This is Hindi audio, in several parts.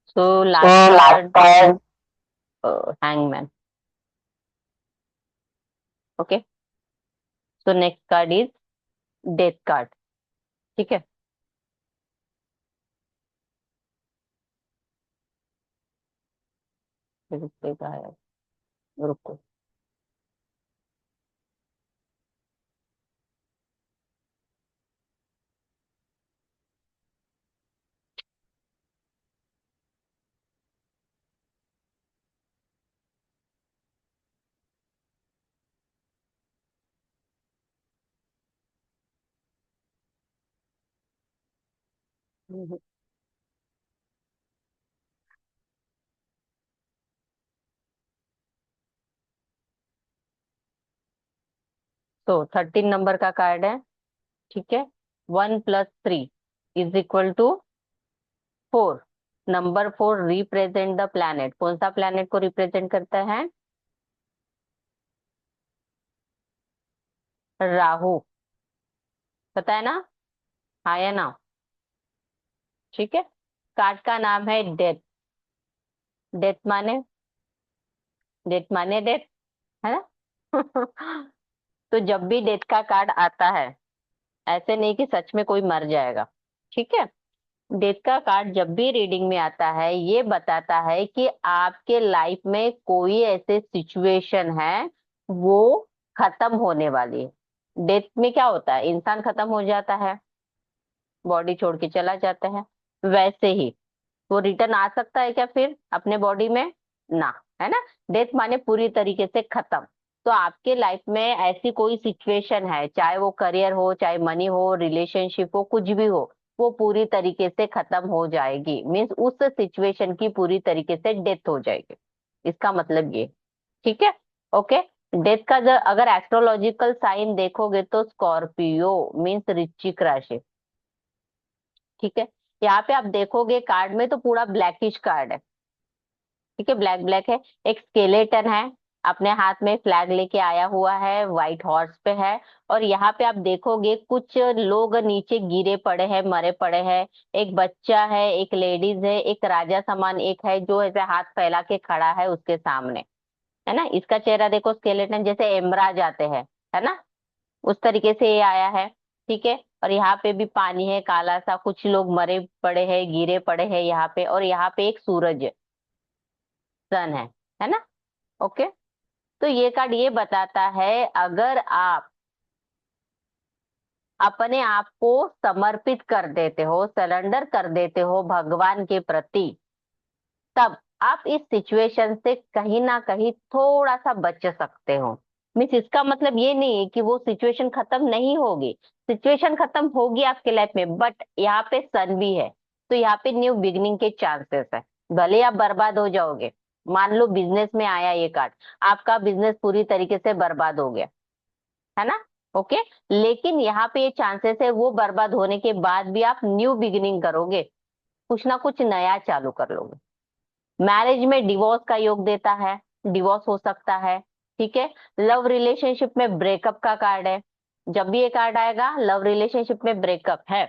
So last card, hangman. Okay. So next card is death card. ठीक है। रुको। तो 13 नंबर का कार्ड है। ठीक है। 1 + 3 is equal to 4। Number 4 represent the planet. कौन सा प्लैनेट को रिप्रेजेंट करता है? राहु। पता है ना? हाँ या ना? ठीक है। कार्ड का नाम है डेथ। डेथ माने, डेथ माने डेथ, है ना? तो जब भी डेथ का कार्ड आता है, ऐसे नहीं कि सच में कोई मर जाएगा। ठीक है। डेथ का कार्ड जब भी रीडिंग में आता है, ये बताता है कि आपके लाइफ में कोई ऐसे सिचुएशन है, वो खत्म होने वाली है। डेथ में क्या होता है? इंसान खत्म हो जाता है, बॉडी छोड़ के चला जाता है। वैसे ही वो रिटर्न आ सकता है क्या फिर अपने बॉडी में? ना। है ना? डेथ माने पूरी तरीके से खत्म। तो आपके लाइफ में ऐसी कोई सिचुएशन है, चाहे वो करियर हो, चाहे मनी हो, रिलेशनशिप हो, कुछ भी हो, वो पूरी तरीके से खत्म हो जाएगी। मीन्स उस सिचुएशन की पूरी तरीके से डेथ हो जाएगी। इसका मतलब ये। ठीक है। ओके। डेथ का अगर एस्ट्रोलॉजिकल साइन देखोगे तो स्कॉर्पियो मीन्स वृश्चिक राशि। ठीक है। यहाँ पे आप देखोगे कार्ड में तो पूरा ब्लैकिश कार्ड है। ठीक है, ब्लैक ब्लैक है। एक स्केलेटन है, अपने हाथ में फ्लैग लेके आया हुआ है, व्हाइट हॉर्स पे है। और यहाँ पे आप देखोगे कुछ लोग नीचे गिरे पड़े हैं, मरे पड़े हैं। एक बच्चा है, एक लेडीज है, एक राजा समान एक है जो ऐसे हाथ फैला के खड़ा है उसके सामने। है ना? इसका चेहरा देखो, स्केलेटन जैसे एमराज आते हैं, है ना? उस तरीके से ये आया है। ठीक है। और यहाँ पे भी पानी है काला सा, कुछ लोग मरे पड़े हैं, गिरे पड़े हैं यहाँ पे। और यहाँ पे एक सूरज, सन है ना? ओके। तो ये कार्ड ये बताता है, अगर आप अपने आप को समर्पित कर देते हो, सरेंडर कर देते हो भगवान के प्रति, तब आप इस सिचुएशन से कहीं ना कहीं थोड़ा सा बच सकते हो। मीन्स इसका मतलब ये नहीं है कि वो सिचुएशन खत्म नहीं होगी। सिचुएशन खत्म होगी आपके लाइफ में, बट यहाँ पे सन भी है। तो यहाँ पे न्यू बिगिनिंग के चांसेस है। भले आप बर्बाद हो जाओगे, मान लो बिजनेस में आया ये कार्ड, आपका बिजनेस पूरी तरीके से बर्बाद हो गया, है ना? ओके। लेकिन यहाँ पे ये चांसेस है, वो बर्बाद होने के बाद भी आप न्यू बिगिनिंग करोगे, कुछ ना कुछ नया चालू कर लोगे। मैरिज में डिवोर्स का योग देता है, डिवोर्स हो सकता है। ठीक है। लव रिलेशनशिप में ब्रेकअप का कार्ड है। जब भी ये कार्ड आएगा, लव रिलेशनशिप में ब्रेकअप है।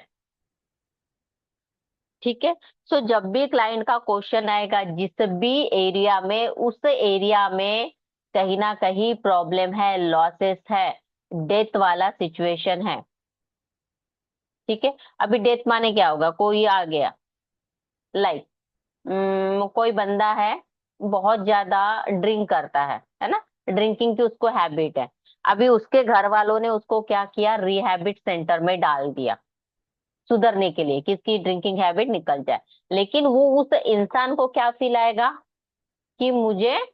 ठीक है। सो जब भी क्लाइंट का क्वेश्चन आएगा, जिस भी एरिया में, उस एरिया में कहीं ना कहीं प्रॉब्लम है, लॉसेस है, डेथ वाला सिचुएशन है। ठीक है। अभी डेथ माने क्या होगा? कोई आ गया, लाइक कोई बंदा है, बहुत ज्यादा ड्रिंक करता है ना? ड्रिंकिंग की उसको हैबिट है। अभी उसके घर वालों ने उसको क्या किया? रिहैबिट सेंटर में डाल दिया, सुधरने के लिए कि इसकी ड्रिंकिंग हैबिट निकल जाए। लेकिन वो उस इंसान को क्या फील आएगा कि मुझे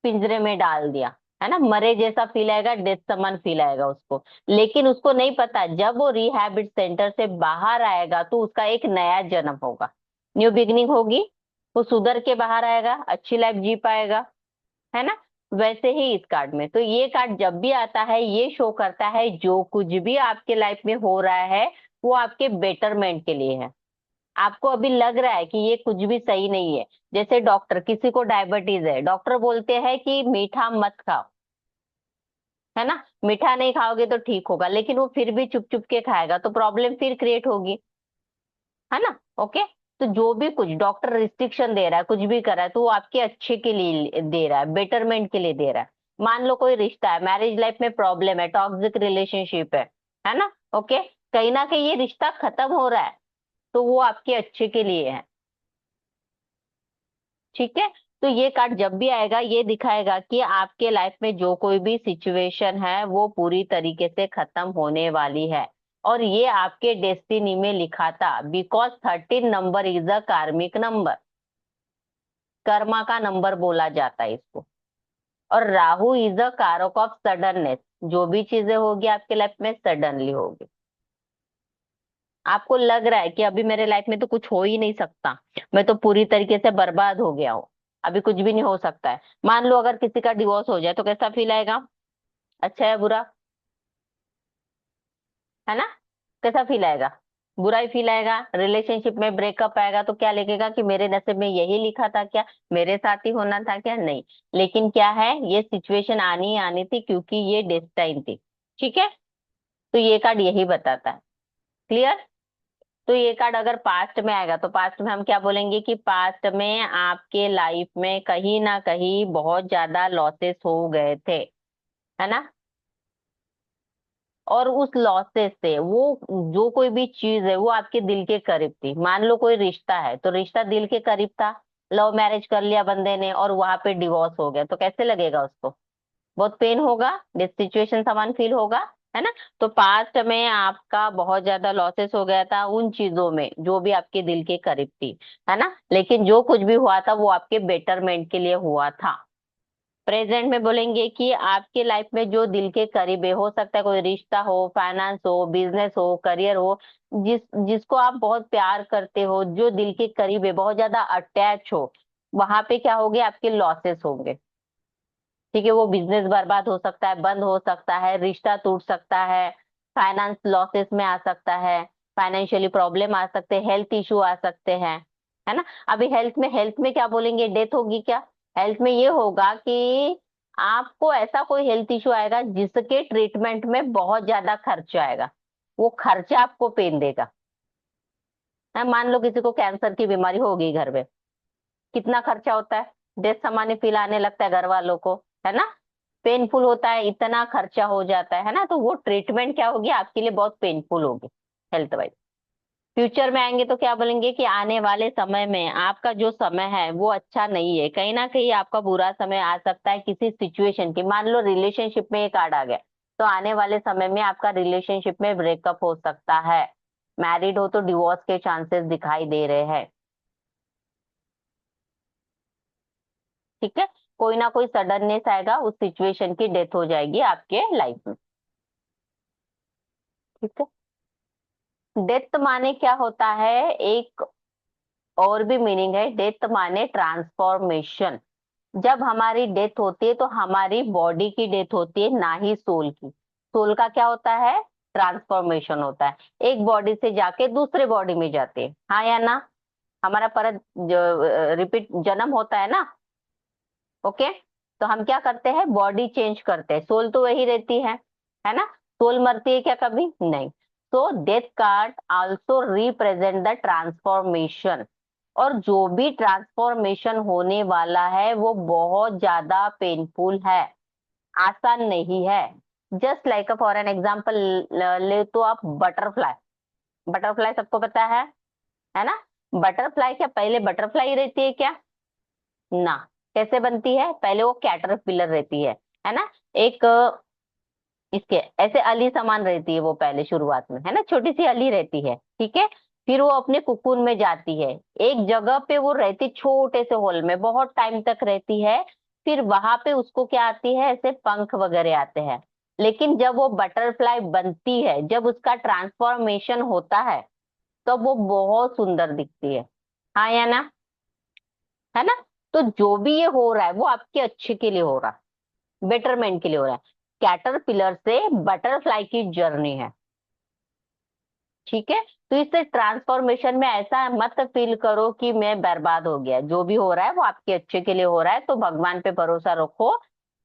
पिंजरे में डाल दिया, है ना? मरे जैसा फील आएगा, डेथ समान फील आएगा उसको। लेकिन उसको नहीं पता, जब वो रिहैबिट सेंटर से बाहर आएगा तो उसका एक नया जन्म होगा, न्यू बिगनिंग होगी। वो सुधर के बाहर आएगा, अच्छी लाइफ जी पाएगा, है ना? वैसे ही इस कार्ड में, तो ये कार्ड जब भी आता है, ये शो करता है जो कुछ भी आपके लाइफ में हो रहा है, वो आपके बेटरमेंट के लिए है। आपको अभी लग रहा है कि ये कुछ भी सही नहीं है। जैसे डॉक्टर, किसी को डायबिटीज है, डॉक्टर बोलते हैं कि मीठा मत खाओ, है ना? मीठा नहीं खाओगे तो ठीक होगा, लेकिन वो फिर भी चुप चुप के खाएगा, तो प्रॉब्लम फिर क्रिएट होगी, है ना? ओके। तो जो भी कुछ डॉक्टर रिस्ट्रिक्शन दे रहा है, कुछ भी कर रहा है, तो वो आपके अच्छे के लिए दे रहा है, बेटरमेंट के लिए दे रहा है। मान लो कोई रिश्ता है, मैरिज लाइफ में प्रॉब्लम है, टॉक्सिक रिलेशनशिप है ना, ओके, कहीं ना कहीं ये रिश्ता खत्म हो रहा है, तो वो आपके अच्छे के लिए है। ठीक है, तो ये कार्ड जब भी आएगा ये दिखाएगा कि आपके लाइफ में जो कोई भी सिचुएशन है वो पूरी तरीके से खत्म होने वाली है, और ये आपके डेस्टिनी में लिखा था, बिकॉज 13 नंबर इज अ कार्मिक नंबर, कर्मा का नंबर बोला जाता है इसको। और राहु इज अ कारक ऑफ सडननेस, जो भी चीजें होगी आपके लाइफ में सडनली होगी। आपको लग रहा है कि अभी मेरे लाइफ में तो कुछ हो ही नहीं सकता, मैं तो पूरी तरीके से बर्बाद हो गया हूँ, अभी कुछ भी नहीं हो सकता है। मान लो अगर किसी का डिवोर्स हो जाए तो कैसा फील आएगा, अच्छा है बुरा, है ना, कैसा फील आएगा, बुरा ही फील आएगा। रिलेशनशिप में ब्रेकअप आएगा तो क्या लिखेगा कि मेरे नसीब में यही लिखा था क्या, मेरे साथ ही होना था क्या, नहीं, लेकिन क्या है, ये सिचुएशन आनी ही आनी थी क्योंकि ये डेस्टाइन थी। ठीक है, तो ये कार्ड यही बताता है। क्लियर। तो ये कार्ड अगर पास्ट में आएगा तो पास्ट में हम क्या बोलेंगे कि पास्ट में आपके लाइफ में कहीं ना कहीं बहुत ज्यादा लॉसेस हो गए थे, है ना, और उस लॉसेस से वो जो कोई भी चीज है वो आपके दिल के करीब थी। मान लो कोई रिश्ता है तो रिश्ता दिल के करीब था, लव मैरिज कर लिया बंदे ने और वहां पे डिवोर्स हो गया, तो कैसे लगेगा उसको, बहुत पेन होगा, सिचुएशन समान फील होगा, है ना। तो पास्ट में आपका बहुत ज्यादा लॉसेस हो गया था उन चीजों में जो भी आपके दिल के करीब थी, है ना, लेकिन जो कुछ भी हुआ था वो आपके बेटरमेंट के लिए हुआ था। प्रेजेंट में बोलेंगे कि आपके लाइफ में जो दिल के करीब है, हो सकता है कोई रिश्ता हो, फाइनेंस हो, बिजनेस हो, करियर हो, जिसको आप बहुत प्यार करते हो, जो दिल के करीब है, बहुत ज्यादा अटैच हो, वहां पे क्या होंगे, आपके लॉसेस होंगे। ठीक है, वो बिजनेस बर्बाद हो सकता है, बंद हो सकता है, रिश्ता टूट सकता है, फाइनेंस लॉसेस में आ सकता है, फाइनेंशियली प्रॉब्लम आ सकते हैं, हेल्थ इशू आ सकते हैं, है ना। अभी हेल्थ में क्या बोलेंगे, डेथ होगी क्या, हेल्थ में ये होगा कि आपको ऐसा कोई हेल्थ इशू आएगा जिसके ट्रीटमेंट में बहुत ज्यादा खर्चा आएगा, वो खर्चा आपको पेन देगा। है, मान लो किसी को कैंसर की बीमारी होगी घर में, कितना खर्चा होता है, डेथ सामान्य फील आने लगता है घर वालों को, है ना, पेनफुल होता है, इतना खर्चा हो जाता है ना, तो वो ट्रीटमेंट क्या होगी आपके लिए, बहुत पेनफुल होगी हेल्थ वाइज। फ्यूचर में आएंगे तो क्या बोलेंगे कि आने वाले समय में आपका जो समय है वो अच्छा नहीं है, कहीं ना कहीं आपका बुरा समय आ सकता है किसी सिचुएशन की। मान लो रिलेशनशिप में एक कार्ड आ गया, तो आने वाले समय में आपका रिलेशनशिप में ब्रेकअप हो सकता है, मैरिड हो तो डिवोर्स के चांसेस दिखाई दे रहे हैं। ठीक है, कोई ना कोई सडननेस आएगा, उस सिचुएशन की डेथ हो जाएगी आपके लाइफ में। ठीक है, डेथ माने क्या होता है, एक और भी मीनिंग है, डेथ माने ट्रांसफॉर्मेशन। जब हमारी डेथ होती है तो हमारी बॉडी की डेथ होती है, ना ही सोल की। सोल का क्या होता है, ट्रांसफॉर्मेशन होता है, एक बॉडी से जाके दूसरे बॉडी में जाते हैं, हाँ या ना, हमारा पर रिपीट जन्म होता है ना, ओके, तो हम क्या करते हैं, बॉडी चेंज करते हैं, सोल तो वही रहती है ना, सोल मरती है क्या कभी, नहीं। तो death card also represent the transformation, और जो भी ट्रांसफॉर्मेशन होने वाला है वो बहुत ज्यादा पेनफुल है, आसान नहीं है। Just like for an example ले तो आप बटरफ्लाई, बटरफ्लाई सबको पता है ना, बटरफ्लाई क्या पहले बटरफ्लाई रहती है क्या, ना, कैसे बनती है, पहले वो कैटरपिलर रहती है ना, एक इसके ऐसे अली समान रहती है वो पहले शुरुआत में, है ना, छोटी सी अली रहती है, ठीक है, फिर वो अपने कुकून में जाती है, एक जगह पे वो रहती छोटे से होल में, बहुत टाइम तक रहती है, फिर वहां पे उसको क्या आती है, ऐसे पंख वगैरह आते हैं, लेकिन जब वो बटरफ्लाई बनती है, जब उसका ट्रांसफॉर्मेशन होता है, तो वो बहुत सुंदर दिखती है, हाँ या ना, है ना। तो जो भी ये हो रहा है वो आपके अच्छे के लिए हो रहा है, बेटरमेंट के लिए हो रहा है, कैटरपिलर से बटरफ्लाई की जर्नी है। ठीक है, तो इससे ट्रांसफॉर्मेशन में ऐसा मत फील करो कि मैं बर्बाद हो गया, जो भी हो रहा है वो आपके अच्छे के लिए हो रहा है, तो भगवान पे भरोसा रखो,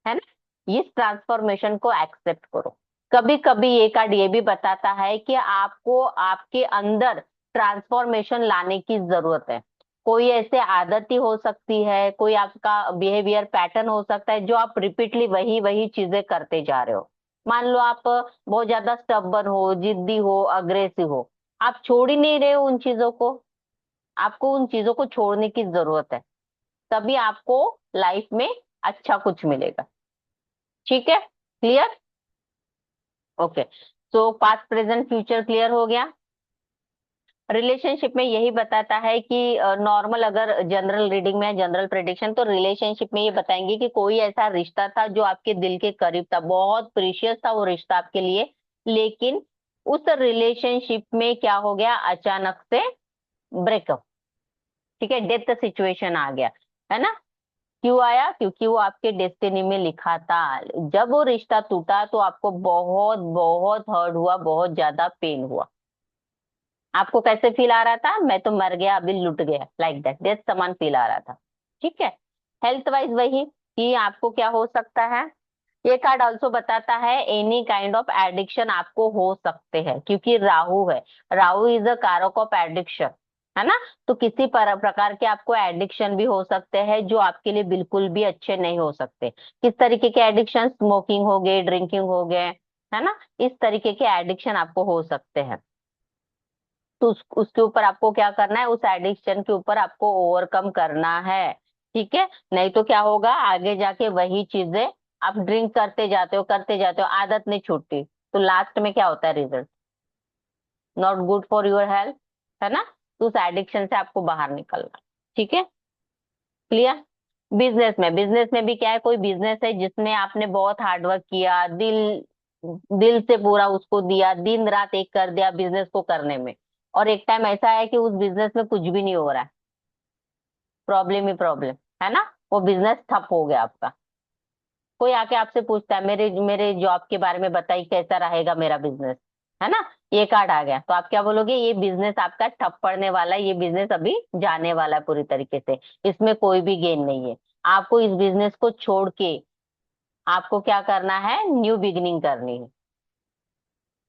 है ना, इस ट्रांसफॉर्मेशन को एक्सेप्ट करो। कभी कभी ये कार्ड ये भी बताता है कि आपको आपके अंदर ट्रांसफॉर्मेशन लाने की जरूरत है। कोई ऐसे आदत ही हो सकती है, कोई आपका बिहेवियर पैटर्न हो सकता है जो आप रिपीटली वही वही चीजें करते जा रहे हो। मान लो आप बहुत ज्यादा स्टबर्न हो, जिद्दी हो, अग्रेसिव हो, आप छोड़ ही नहीं रहे हो उन चीजों को। आपको उन चीजों को छोड़ने की जरूरत है, तभी आपको लाइफ में अच्छा कुछ मिलेगा। ठीक है, क्लियर? ओके, सो पास्ट प्रेजेंट फ्यूचर क्लियर हो गया। रिलेशनशिप में यही बताता है कि नॉर्मल, अगर जनरल रीडिंग में जनरल प्रेडिक्शन, तो रिलेशनशिप में ये बताएंगे कि कोई ऐसा रिश्ता था जो आपके दिल के करीब था, बहुत प्रीशियस था वो रिश्ता आपके लिए, लेकिन उस रिलेशनशिप में क्या हो गया, अचानक से ब्रेकअप। ठीक है, डेथ सिचुएशन आ गया, है ना? क्यों आया? क्योंकि वो आपके डेस्टिनी में लिखा था। जब वो रिश्ता टूटा तो आपको बहुत बहुत हर्ट हुआ, बहुत ज्यादा पेन हुआ। आपको कैसे फील आ रहा था? मैं तो मर गया, अभी लुट गया, लाइक दैट, डेथ समान फील आ रहा था। ठीक है। हेल्थ वाइज वही कि आपको क्या हो सकता है, ये कार्ड ऑल्सो बताता है एनी काइंड ऑफ एडिक्शन आपको हो सकते हैं, क्योंकि राहु है। राहु इज अ कारक ऑफ एडिक्शन, है ना? तो किसी प्रकार के आपको एडिक्शन भी हो सकते हैं जो आपके लिए बिल्कुल भी अच्छे नहीं हो सकते। किस तरीके के एडिक्शन? स्मोकिंग हो गए, ड्रिंकिंग हो गए, है ना? इस तरीके के एडिक्शन आपको हो सकते हैं। तो उसके ऊपर आपको क्या करना है, उस एडिक्शन के ऊपर आपको ओवरकम करना है। ठीक है, नहीं तो क्या होगा, आगे जाके वही चीजें आप ड्रिंक करते जाते हो, आदत नहीं छूटती, तो लास्ट में क्या होता है result? Not good for your health, है ना? तो उस एडिक्शन से आपको बाहर निकलना। ठीक है, क्लियर? बिजनेस में भी क्या है, कोई बिजनेस है जिसमें आपने बहुत हार्डवर्क किया, दिल दिल से पूरा उसको दिया, दिन रात एक कर दिया बिजनेस को करने में, और एक टाइम ऐसा है कि उस बिजनेस में कुछ भी नहीं हो रहा है, प्रॉब्लम ही प्रॉब्लम, है ना? वो बिजनेस ठप हो गया आपका। कोई आके आपसे पूछता है मेरे मेरे जॉब के बारे में बताइए, कैसा रहेगा मेरा बिजनेस, है ना? ये कार्ड आ गया, तो आप क्या बोलोगे, ये बिजनेस आपका ठप पड़ने वाला है, ये बिजनेस अभी जाने वाला है पूरी तरीके से, इसमें कोई भी गेन नहीं है। आपको इस बिजनेस को छोड़ के आपको क्या करना है, न्यू बिगिनिंग करनी है।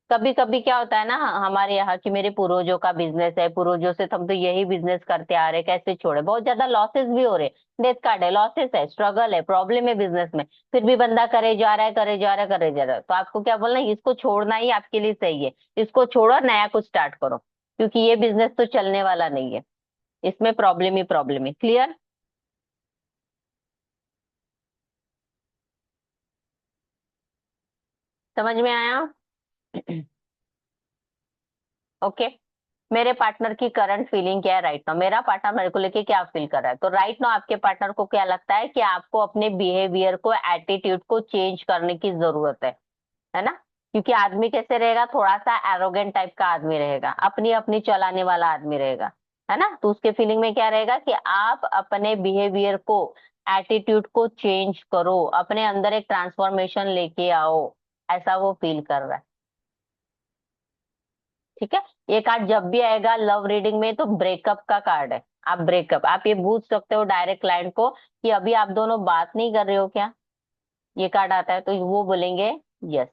कभी कभी क्या होता है ना हमारे यहाँ की, मेरे पूर्वजों का बिजनेस है, पूर्वजों से हम तो यही बिजनेस करते आ रहे, कैसे छोड़े, बहुत ज्यादा लॉसेस भी हो रहे, डेथ कार्ड है, लॉसेस है, स्ट्रगल है, प्रॉब्लम है बिजनेस में, फिर भी बंदा करे जा रहा है, करे जा रहा है, करे जा रहा है। तो आपको क्या बोलना है, इसको छोड़ना ही आपके लिए सही है, इसको छोड़ो, नया कुछ स्टार्ट करो, क्योंकि ये बिजनेस तो चलने वाला नहीं है, इसमें प्रॉब्लम ही प्रॉब्लम है। क्लियर? समझ में आया? ओके। मेरे पार्टनर की करंट फीलिंग क्या है राइट नाउ, मेरा पार्टनर मेरे को लेके क्या फील कर रहा है, तो राइट नाउ आपके पार्टनर को क्या लगता है कि आपको अपने बिहेवियर को, एटीट्यूड को चेंज करने की जरूरत है ना? क्योंकि आदमी कैसे रहेगा, थोड़ा सा एरोगेंट टाइप का आदमी रहेगा, अपनी अपनी चलाने वाला आदमी रहेगा, है ना? तो उसके फीलिंग में क्या रहेगा कि आप अपने बिहेवियर को, एटीट्यूड को चेंज करो, अपने अंदर एक ट्रांसफॉर्मेशन लेके आओ, ऐसा वो फील कर रहा है। ठीक है। ये कार्ड जब भी आएगा लव रीडिंग में तो ब्रेकअप का कार्ड है। आप ब्रेकअप, आप ये पूछ सकते हो डायरेक्ट क्लाइंट को कि अभी आप दोनों बात नहीं कर रहे हो क्या, ये कार्ड आता है तो वो बोलेंगे यस।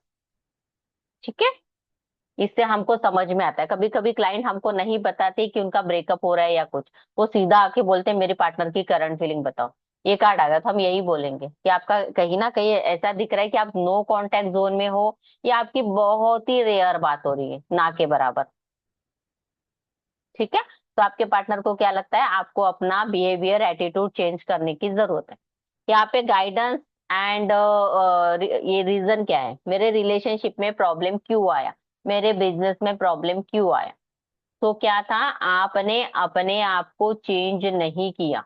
ठीक है, इससे हमको समझ में आता है, कभी कभी क्लाइंट हमको नहीं बताते कि उनका ब्रेकअप हो रहा है या कुछ, वो सीधा आके बोलते हैं मेरे पार्टनर की करंट फीलिंग बताओ। ये कार्ड आ गया तो हम यही बोलेंगे कि आपका कहीं ना कहीं ऐसा दिख रहा है कि आप नो कांटेक्ट जोन में हो, या आपकी बहुत ही रेयर बात हो रही है, ना के बराबर। ठीक है, तो आपके पार्टनर को क्या लगता है, आपको अपना बिहेवियर, एटीट्यूड चेंज करने की जरूरत है। यहाँ पे गाइडेंस एंड ये रीजन क्या है, मेरे रिलेशनशिप में प्रॉब्लम क्यों आया, मेरे बिजनेस में प्रॉब्लम क्यों आया? तो क्या था, आपने अपने आप को चेंज नहीं किया,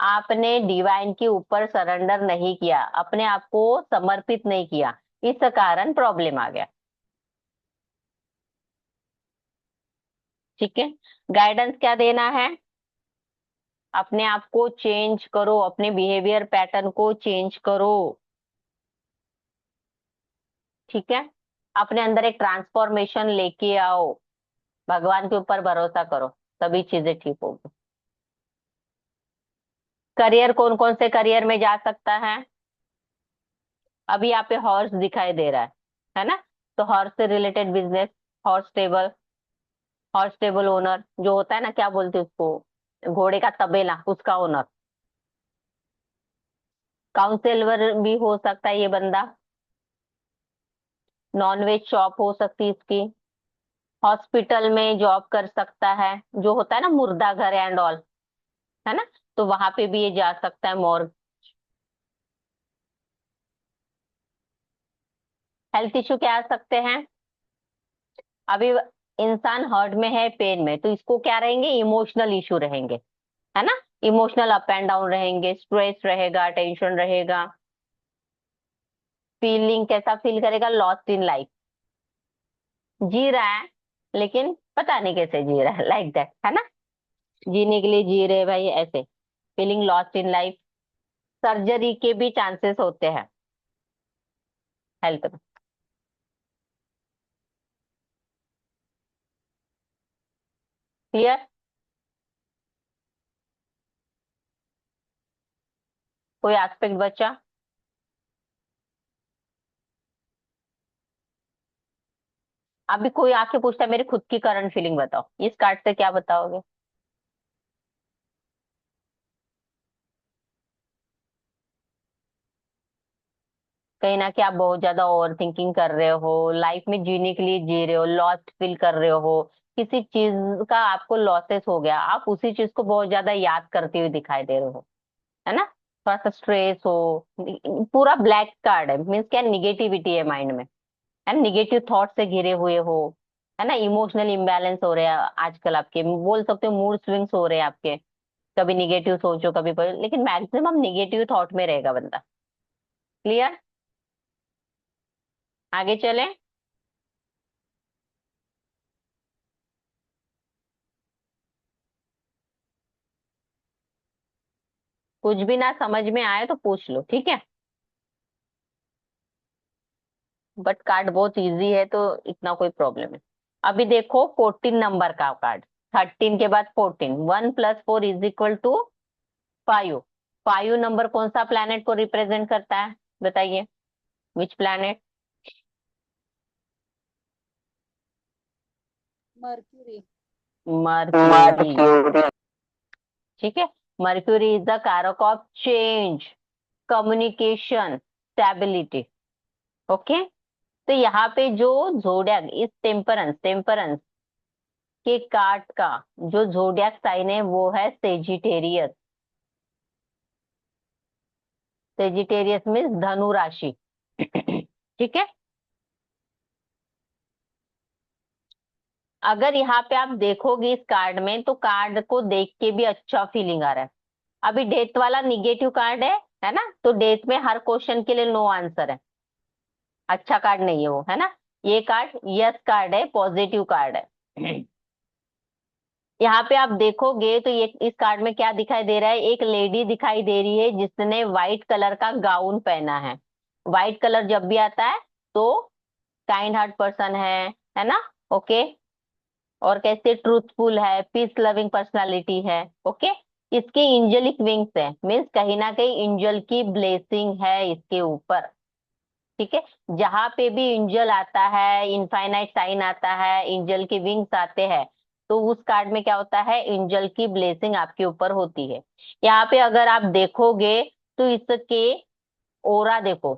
आपने डिवाइन के ऊपर सरेंडर नहीं किया, अपने आप को समर्पित नहीं किया, इस कारण प्रॉब्लम आ गया। ठीक है, गाइडेंस क्या देना है, अपने आप को चेंज करो, अपने बिहेवियर पैटर्न को चेंज करो। ठीक है, अपने अंदर एक ट्रांसफॉर्मेशन लेके आओ, भगवान के ऊपर भरोसा करो, तभी चीजें ठीक होगी। करियर, कौन कौन से करियर में जा सकता है? अभी यहाँ पे हॉर्स दिखाई दे रहा है ना? तो हॉर्स से related business, horse stable, horse stable owner जो होता है ना, क्या बोलते हैं उसको, घोड़े का तबेला, उसका ओनर। काउंसलर भी हो सकता है ये बंदा। नॉनवेज शॉप हो सकती है इसकी। हॉस्पिटल में जॉब कर सकता है, जो होता है ना मुर्दा घर एंड ऑल, है ना, तो वहां पे भी ये जा सकता है, मॉर्ग। हेल्थ इश्यू क्या आ सकते हैं? अभी इंसान हर्ट में है, पेन में, तो इसको क्या रहेंगे, इमोशनल इश्यू रहेंगे, है ना। इमोशनल अप एंड डाउन रहेंगे, स्ट्रेस रहेगा, टेंशन रहेगा। फीलिंग कैसा फील करेगा, लॉस्ट इन लाइफ, जी रहा है लेकिन पता नहीं कैसे जी रहा है, लाइक दैट, है ना। जीने के लिए जी रहे भाई ऐसे, feeling lost in life. Surgery के भी चांसेस होते हैं हेल्थ में। क्लियर? कोई एस्पेक्ट बचा? अभी कोई आके पूछता है मेरी खुद की करंट फीलिंग बताओ, इस कार्ड से क्या बताओगे? कहीं ना कहीं आप बहुत ज्यादा ओवर थिंकिंग कर रहे हो, लाइफ में जीने के लिए जी रहे हो, लॉस्ट फील कर रहे हो, किसी चीज का आपको लॉसेस हो गया, आप उसी चीज को बहुत ज्यादा याद करते हुए दिखाई दे रहे हो, है ना। थोड़ा सा स्ट्रेस हो। पूरा ब्लैक कार्ड है, मीन्स क्या, निगेटिविटी है माइंड में, है, निगेटिव थॉट से घिरे हुए हो, है ना। इमोशनल इम्बैलेंस हो रहे हैं आजकल आपके, बोल सकते हो मूड स्विंग्स हो रहे हैं आपके। कभी निगेटिव सोचो, कभी लेकिन मैक्सिमम निगेटिव थॉट में रहेगा बंदा। क्लियर? आगे चले? कुछ भी ना समझ में आए तो पूछ लो, ठीक है। बट कार्ड बहुत इजी है तो इतना कोई प्रॉब्लम है। अभी देखो 14 नंबर का कार्ड, 13 के बाद 14, 1 + 4 = 5। 5 नंबर कौन सा प्लैनेट को रिप्रेजेंट करता है, बताइए, विच प्लैनेट? मर्क्यूरी। मर्क्यूरी। ठीक है। मर्क्यूरी इज द कारक of change, communication, stability. Okay. तो यहाँ पे जो जोडियक, इस टेम्परंस, टेम्परंस के कार्ड का जो जोडियक साइन है वो है सेजिटेरियस। सेजिटेरियस मीन्स धनु राशि। ठीक है। अगर यहाँ पे आप देखोगे इस कार्ड में, तो कार्ड को देख के भी अच्छा फीलिंग आ रहा है। अभी डेथ वाला निगेटिव कार्ड है ना, तो डेथ में हर क्वेश्चन के लिए नो आंसर है, अच्छा कार्ड नहीं है वो, है ना। ये कार्ड यस कार्ड है, पॉजिटिव कार्ड है। यहाँ पे आप देखोगे तो ये इस कार्ड में क्या दिखाई दे रहा है, एक लेडी दिखाई दे रही है जिसने व्हाइट कलर का गाउन पहना है। व्हाइट कलर जब भी आता है तो काइंड हार्ट पर्सन है ना। ओके। और कैसे ट्रूथफुल है, पीस लविंग पर्सनालिटी है। ओके। इसके एंजेलिक विंग्स है, मीन्स कहीं ना कहीं एंजल की ब्लेसिंग है इसके ऊपर। ठीक है। जहां पे भी एंजल आता है, इनफाइनाइट साइन आता है, एंजल के विंग्स आते हैं, तो उस कार्ड में क्या होता है, एंजल की ब्लेसिंग आपके ऊपर होती है। यहाँ पे अगर आप देखोगे तो इसके ओरा देखो,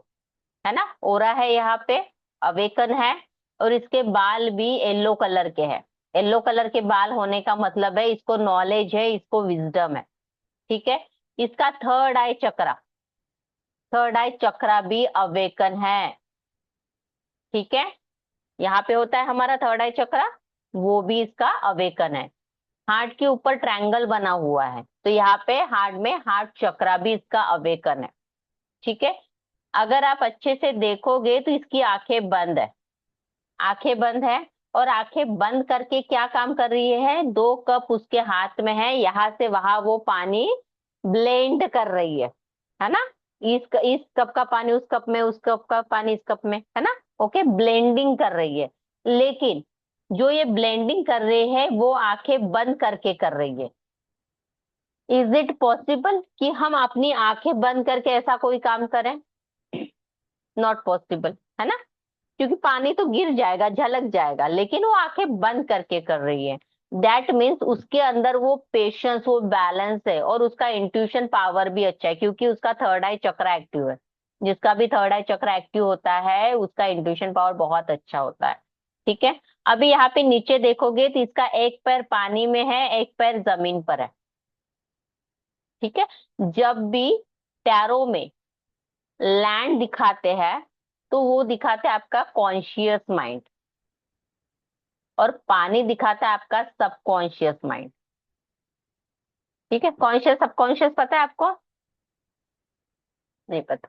है ना, ओरा है यहाँ पे, अवेकन है। और इसके बाल भी येलो कलर के हैं। येलो कलर के बाल होने का मतलब है इसको नॉलेज है, इसको विजडम है। ठीक है। इसका थर्ड आई चक्रा, थर्ड आई चक्रा भी अवेकन है। ठीक है। यहाँ पे होता है हमारा थर्ड आई चक्रा, वो भी इसका अवेकन है। हार्ट के ऊपर ट्रायंगल बना हुआ है, तो यहाँ पे हार्ट में हार्ट चक्रा भी इसका अवेकन है। ठीक है। अगर आप अच्छे से देखोगे तो इसकी आंखें बंद है, आंखें बंद है। और आंखें बंद करके क्या काम कर रही है, 2 कप उसके हाथ में है, यहाँ से वहां वो पानी ब्लेंड कर रही है ना। इस कप का पानी उस कप में, उस कप का पानी इस कप में, है ना। ओके, ब्लेंडिंग कर रही है। लेकिन जो ये ब्लेंडिंग कर रही है वो आंखें बंद करके कर रही है। इज इट पॉसिबल कि हम अपनी आंखें बंद करके ऐसा कोई काम करें? नॉट पॉसिबल, है ना। क्योंकि पानी तो गिर जाएगा, झलक जाएगा, लेकिन वो आंखें बंद करके कर रही है। दैट मीन्स उसके अंदर वो पेशेंस, वो बैलेंस है, और उसका इंट्यूशन पावर भी अच्छा है, क्योंकि उसका थर्ड आई चक्र एक्टिव है। जिसका भी थर्ड आई चक्र एक्टिव होता है उसका इंट्यूशन पावर बहुत अच्छा होता है। ठीक है। अभी यहाँ पे नीचे देखोगे तो इसका एक पैर पानी में है, एक पैर जमीन पर है। ठीक है। जब भी टैरो में लैंड दिखाते हैं तो वो दिखाते हैं आपका कॉन्शियस माइंड, और पानी दिखाता है आपका सबकॉन्शियस माइंड। ठीक है। कॉन्शियस सबकॉन्शियस पता है आपको? नहीं पता?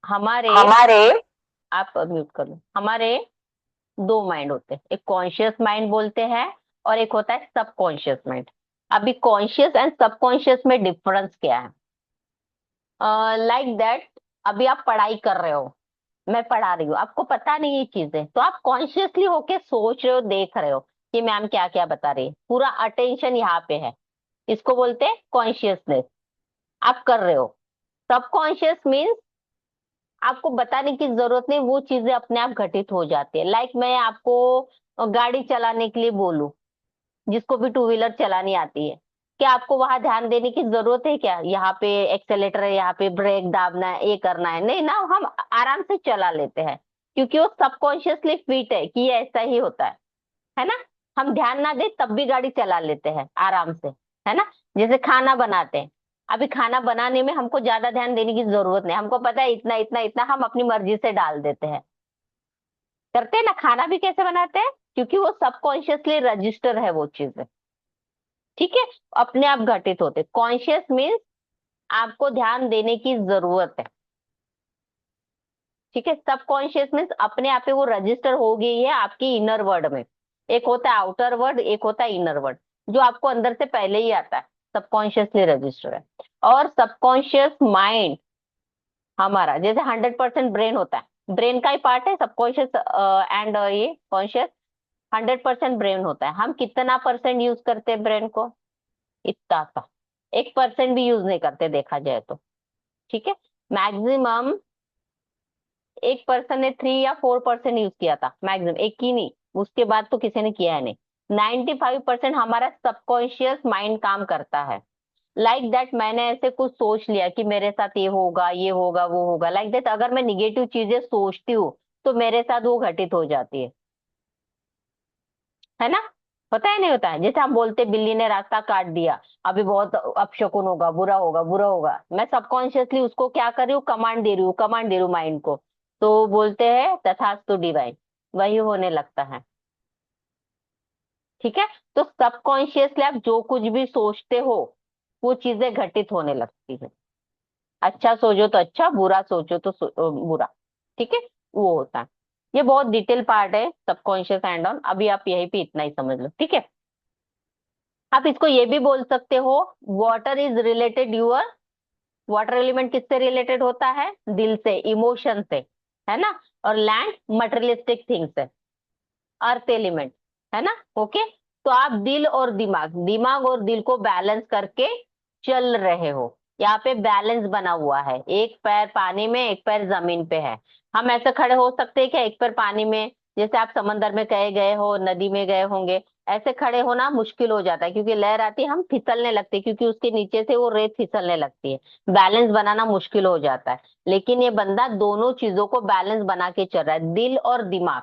हमारे, हमारे आप म्यूट कर लो। हमारे दो माइंड होते हैं, एक कॉन्शियस माइंड बोलते हैं और एक होता है सबकॉन्शियस माइंड। अभी कॉन्शियस एंड सबकॉन्शियस में डिफरेंस क्या है? लाइक दैट, अभी आप पढ़ाई कर रहे हो, मैं पढ़ा रही हूँ, आपको पता नहीं ये चीजें, तो आप कॉन्शियसली होके सोच रहे हो, देख रहे हो कि मैम क्या क्या बता रही है, पूरा अटेंशन यहाँ पे है। इसको बोलते हैं कॉन्शियसनेस। आप कर रहे हो। सबकॉन्शियस मीन्स आपको बताने की जरूरत नहीं, वो चीजें अपने आप घटित हो जाती है। लाइक मैं आपको गाड़ी चलाने के लिए बोलूं, जिसको भी टू व्हीलर चलानी आती है, क्या आपको वहां ध्यान देने की जरूरत है क्या? यहाँ पे एक्सेलेटर है, यहाँ पे ब्रेक दाबना है, ये करना है, नहीं ना, हम आराम से चला लेते हैं, क्योंकि वो सबकॉन्शियसली फिट है कि ये ऐसा ही होता है ना। हम ध्यान ना दे तब भी गाड़ी चला लेते हैं आराम से, है ना। जैसे खाना बनाते हैं, अभी खाना बनाने में हमको ज्यादा ध्यान देने की जरूरत नहीं, हमको पता है इतना इतना इतना, हम अपनी मर्जी से डाल देते हैं। करते हैं ना, खाना भी कैसे बनाते हैं, क्योंकि वो सबकॉन्शियसली रजिस्टर है वो चीजें। ठीक है। अपने आप घटित होते। कॉन्शियस मीन्स आपको ध्यान देने की जरूरत है। ठीक है। सबकॉन्शियस मीन्स अपने आप पे वो रजिस्टर हो गई है आपकी इनर वर्ड में। एक होता है आउटर वर्ड, एक होता है इनर वर्ड, जो आपको अंदर से पहले ही आता है, सबकॉन्शियसली रजिस्टर है। और सबकॉन्शियस माइंड हमारा जैसे 100% ब्रेन होता है, ब्रेन का ही पार्ट है सबकॉन्शियस एंड ये कॉन्शियस। 100% ब्रेन होता है, हम कितना परसेंट यूज करते हैं ब्रेन को? इतना सा, 1% भी यूज नहीं करते देखा जाए तो। ठीक है। मैक्सिमम एक पर्सन ने 3 या 4% यूज किया था, मैक्सिमम, एक ही नहीं, उसके बाद तो किसी ने किया है नहीं। 95% हमारा सबकॉन्शियस माइंड काम करता है। लाइक दैट, मैंने ऐसे कुछ सोच लिया कि मेरे साथ ये होगा, ये होगा, वो होगा, लाइक दैट, अगर मैं निगेटिव चीजें सोचती हूँ तो मेरे साथ वो घटित हो जाती है ना। होता है नहीं होता है? जैसे हम बोलते बिल्ली ने रास्ता काट दिया, अभी बहुत अपशकुन होगा, बुरा होगा, बुरा होगा, मैं सबकॉन्शियसली उसको क्या कर रही हूँ, कमांड दे रही हूँ, कमांड दे रही हूँ माइंड को। तो बोलते हैं तथास्तु डिवाइन, वही होने लगता है। ठीक है। तो सबकॉन्शियसली आप जो कुछ भी सोचते हो वो चीजें घटित होने लगती है। अच्छा सोचो तो अच्छा, बुरा सोचो तो बुरा। ठीक है। वो होता है। ये बहुत डिटेल पार्ट है सबकॉन्शियस एंड ऑन, अभी आप यहीं पे इतना ही समझ लो। ठीक है। आप इसको ये भी बोल सकते हो, water is related your, water element किससे रिलेटेड होता है? दिल से, इमोशन से, है ना। और लैंड मटेरियलिस्टिक थिंग्स है, अर्थ एलिमेंट, है ना। ओके। तो आप दिल और दिमाग, दिमाग और दिल को बैलेंस करके चल रहे हो। यहाँ पे बैलेंस बना हुआ है, एक पैर पानी में, एक पैर जमीन पे है। हम ऐसे खड़े हो सकते हैं क्या एक पैर पानी में? जैसे आप समंदर में कहे गए हो, नदी में गए होंगे, ऐसे खड़े होना मुश्किल हो जाता है, क्योंकि लहर आती है, हम फिसलने लगते हैं, क्योंकि उसके नीचे से वो रेत फिसलने लगती है, बैलेंस बनाना मुश्किल हो जाता है। लेकिन ये बंदा दोनों चीजों को बैलेंस बना के चल रहा है, दिल और दिमाग।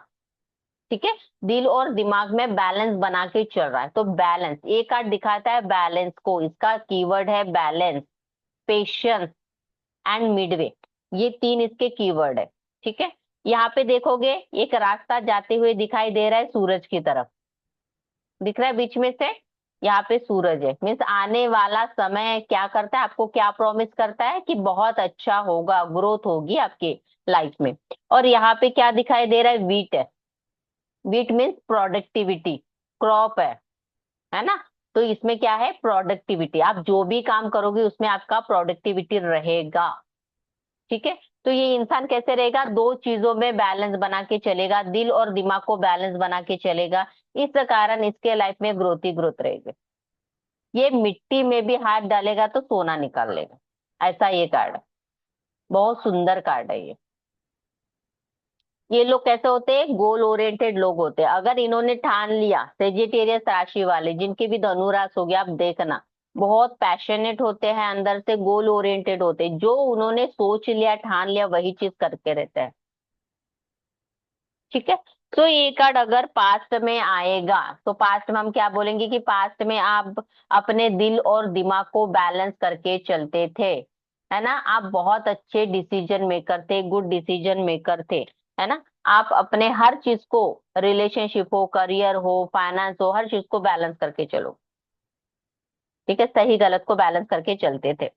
ठीक है। दिल और दिमाग में बैलेंस बना के चल रहा है, तो बैलेंस, ये कार्ड दिखाता है बैलेंस को, इसका कीवर्ड है बैलेंस, पेशेंस एंड मिडवे, ये तीन इसके कीवर्ड है। ठीक है। यहाँ पे देखोगे एक रास्ता जाते हुए दिखाई दे रहा है सूरज की तरफ, दिख रहा है बीच में से, यहाँ पे सूरज है, मीन्स आने वाला समय क्या करता है, आपको क्या प्रॉमिस करता है कि बहुत अच्छा होगा, ग्रोथ होगी आपकी लाइफ में। और यहाँ पे क्या दिखाई दे रहा है? वीट है। वीट मीन्स प्रोडक्टिविटी, क्रॉप है ना। तो इसमें क्या है? प्रोडक्टिविटी, आप जो भी काम करोगे उसमें आपका प्रोडक्टिविटी रहेगा। ठीक है। तो ये इंसान कैसे रहेगा? दो चीजों में बैलेंस बना के चलेगा, दिल और दिमाग को बैलेंस बना के चलेगा, इस कारण इसके लाइफ में ग्रोथ ही ग्रोथ रहेगी। ये मिट्टी में भी हाथ डालेगा तो सोना निकाल लेगा, ऐसा ये कार्ड है। बहुत सुंदर कार्ड है ये। ये लोग कैसे होते हैं, गोल ओरिएंटेड लोग होते हैं। अगर इन्होंने ठान लिया, सेजिटेरियस राशि वाले जिनके भी धनुराश हो गया, आप देखना बहुत पैशनेट होते हैं, अंदर से गोल ओरिएंटेड होते हैं, जो उन्होंने सोच लिया ठान लिया वही चीज करके रहते हैं। ठीक है। तो ये कार्ड अगर पास्ट में आएगा तो पास्ट में हम क्या बोलेंगे कि पास्ट में आप अपने दिल और दिमाग को बैलेंस करके चलते थे, है ना। आप बहुत अच्छे डिसीजन मेकर थे, गुड डिसीजन मेकर थे, है ना। आप अपने हर चीज को, रिलेशनशिप हो, करियर हो, फाइनेंस हो, हर चीज को बैलेंस करके चलो। ठीक है, सही गलत को बैलेंस करके चलते थे।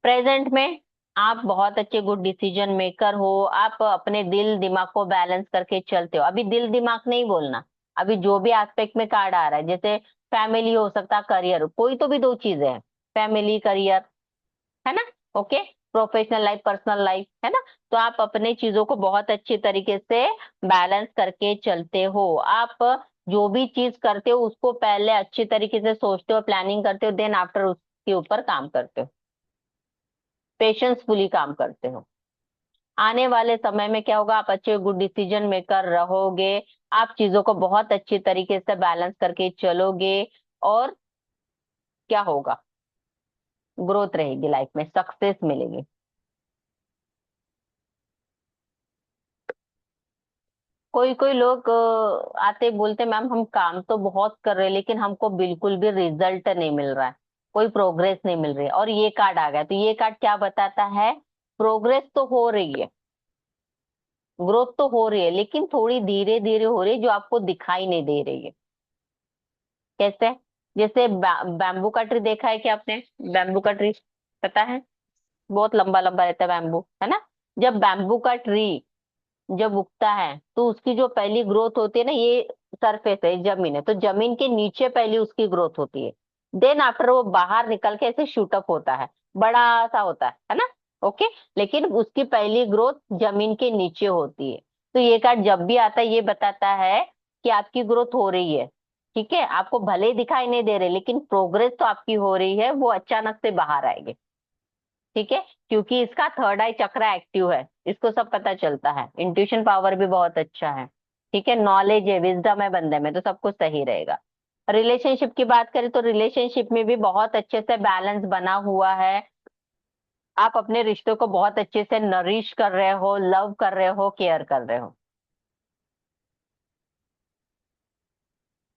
प्रेजेंट में आप बहुत अच्छे गुड डिसीजन मेकर हो, आप अपने दिल दिमाग को बैलेंस करके चलते हो। अभी दिल दिमाग नहीं बोलना, अभी जो भी एस्पेक्ट में कार्ड आ रहा है, जैसे फैमिली हो सकता, करियर, कोई तो भी दो चीजें हैं, फैमिली करियर, है ना। Okay, professional life personal life, है ना। तो आप अपने चीजों को बहुत अच्छी तरीके से बैलेंस करके चलते हो। आप जो भी चीज करते हो उसको पहले अच्छी तरीके से सोचते हो, प्लानिंग करते हो, देन आफ्टर उसके ऊपर काम करते हो, पेशेंसफुली काम करते हो। आने वाले समय में क्या होगा, आप अच्छे गुड डिसीजन मेकर रहोगे, आप चीजों को बहुत अच्छी तरीके से बैलेंस करके चलोगे, और क्या होगा, ग्रोथ रहेगी लाइफ में, सक्सेस मिलेगी। कोई कोई लोग आते बोलते मैम हम काम तो बहुत कर रहे हैं लेकिन हमको बिल्कुल भी रिजल्ट नहीं मिल रहा है, कोई प्रोग्रेस नहीं मिल रही है, और ये कार्ड आ गया तो ये कार्ड क्या बताता है, प्रोग्रेस तो हो रही है, ग्रोथ तो हो रही है, लेकिन थोड़ी धीरे धीरे हो रही है, जो आपको दिखाई नहीं दे रही है। कैसे, जैसे बैम्बू का ट्री देखा है क्या आपने, बैम्बू का ट्री पता है, बहुत लंबा लंबा रहता है बैम्बू, है ना। जब बैम्बू का ट्री जब उगता है तो उसकी जो पहली ग्रोथ होती है ना, ये सरफेस है, जमीन है, तो जमीन के नीचे पहली उसकी ग्रोथ होती है, देन आफ्टर वो बाहर निकल के ऐसे शूटअप होता है, बड़ा सा होता है ना। ओके, लेकिन उसकी पहली ग्रोथ जमीन के नीचे होती है। तो ये कार्ड जब भी आता है ये बताता है कि आपकी ग्रोथ हो रही है। ठीक है, आपको भले ही दिखाई नहीं दे रहे लेकिन प्रोग्रेस तो आपकी हो रही है, वो अचानक से बाहर आएगी। ठीक है, क्योंकि इसका थर्ड आई चक्र एक्टिव है, इसको सब पता चलता है, इंट्यूशन पावर भी बहुत अच्छा है। ठीक है, नॉलेज है, विजडम है बंदे में, तो सब कुछ सही रहेगा। रिलेशनशिप की बात करें तो रिलेशनशिप में भी बहुत अच्छे से बैलेंस बना हुआ है। आप अपने रिश्तों को बहुत अच्छे से नरिश कर रहे हो, लव कर रहे हो, केयर कर रहे हो।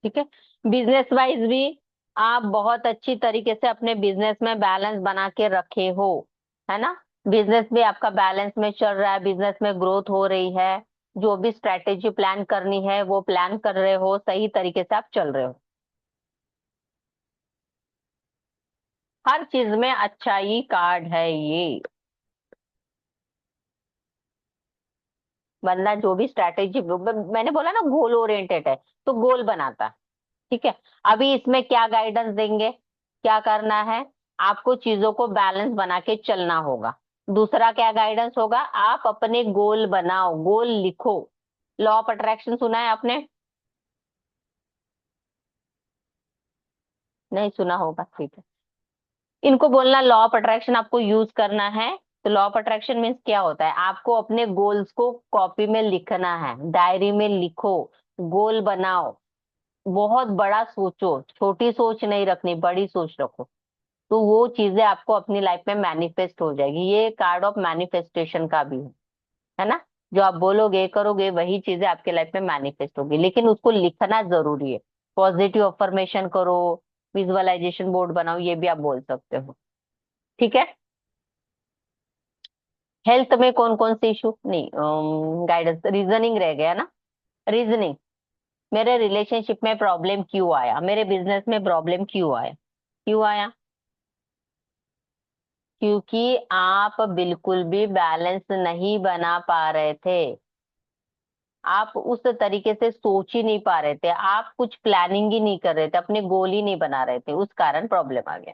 ठीक है, बिजनेस वाइज भी आप बहुत अच्छी तरीके से अपने बिजनेस में बैलेंस बना के रखे हो, है ना। बिजनेस भी आपका बैलेंस में चल रहा है, बिजनेस में ग्रोथ हो रही है, जो भी स्ट्रेटेजी प्लान करनी है वो प्लान कर रहे हो, सही तरीके से आप चल रहे हो। हर चीज में अच्छाई कार्ड है ये। बंदा जो भी स्ट्रैटेजी, मैंने बोला ना गोल ओरिएंटेड है, तो गोल बनाता है। ठीक है, अभी इसमें क्या गाइडेंस देंगे, क्या करना है, आपको चीजों को बैलेंस बना के चलना होगा। दूसरा क्या गाइडेंस होगा, आप अपने गोल बनाओ, गोल लिखो। लॉ ऑफ अट्रैक्शन सुना है आपने, नहीं सुना होगा, ठीक है। इनको बोलना लॉ ऑफ अट्रैक्शन आपको यूज करना है। तो लॉ ऑफ अट्रैक्शन मीन्स क्या होता है, आपको अपने गोल्स को कॉपी में लिखना है, डायरी में लिखो, गोल बनाओ, बहुत बड़ा सोचो, छोटी सोच नहीं रखनी, बड़ी सोच रखो, तो वो चीजें आपको अपनी लाइफ में मैनिफेस्ट हो जाएगी। ये कार्ड ऑफ मैनिफेस्टेशन का भी है ना। जो आप बोलोगे करोगे वही चीजें आपके लाइफ में मैनिफेस्ट होगी, लेकिन उसको लिखना जरूरी है। पॉजिटिव अफर्मेशन करो, विजुअलाइजेशन बोर्ड बनाओ, ये भी आप बोल सकते हो। ठीक है, हेल्थ में कौन कौन से इशू, नहीं गाइडेंस, रीजनिंग रह गया ना। रीजनिंग, मेरे रिलेशनशिप में प्रॉब्लम क्यों आया, मेरे बिजनेस में प्रॉब्लम क्यों आया, क्यों आया, क्योंकि आप बिल्कुल भी बैलेंस नहीं बना पा रहे थे, आप उस तरीके से सोच ही नहीं पा रहे थे, आप कुछ प्लानिंग ही नहीं कर रहे थे, अपने गोल ही नहीं बना रहे थे, उस कारण प्रॉब्लम आ गया।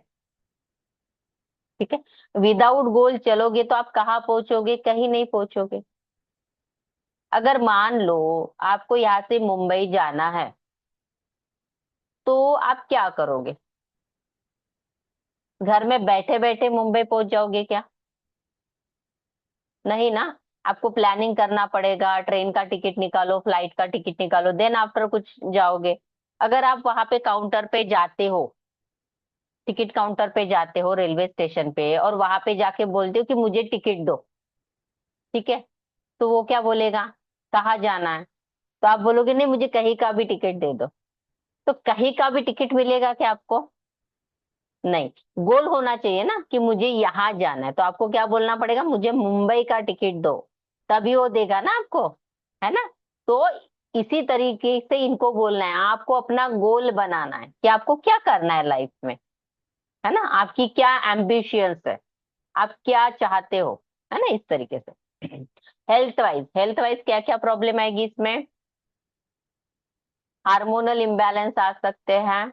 ठीक है, विदाउट गोल चलोगे तो आप कहाँ पहुंचोगे, कहीं नहीं पहुंचोगे। अगर मान लो आपको यहाँ से मुंबई जाना है, तो आप क्या करोगे, घर में बैठे बैठे मुंबई पहुंच जाओगे क्या, नहीं ना। आपको प्लानिंग करना पड़ेगा, ट्रेन का टिकट निकालो, फ्लाइट का टिकट निकालो, देन आफ्टर कुछ जाओगे। अगर आप वहां पे काउंटर पे जाते हो, टिकट काउंटर पे जाते हो रेलवे स्टेशन पे, और वहां पे जाके बोलते हो कि मुझे टिकट दो, ठीक है, तो वो क्या बोलेगा, कहाँ जाना है? तो आप बोलोगे नहीं, मुझे कहीं का भी टिकट दे दो। तो कहीं का भी टिकट मिलेगा क्या आपको? नहीं। गोल होना चाहिए ना कि मुझे यहाँ जाना है, तो आपको क्या बोलना पड़ेगा, मुझे मुंबई का टिकट दो, तभी वो देगा ना आपको, है ना? तो इसी तरीके से इनको बोलना है, आपको अपना गोल बनाना है कि आपको क्या करना है लाइफ में, है ना, आपकी क्या एम्बिशियंस है, आप क्या चाहते हो, है ना, इस तरीके से। हेल्थ वाइज क्या क्या प्रॉब्लम आएगी इसमें? हार्मोनल इम्बैलेंस आ सकते हैं,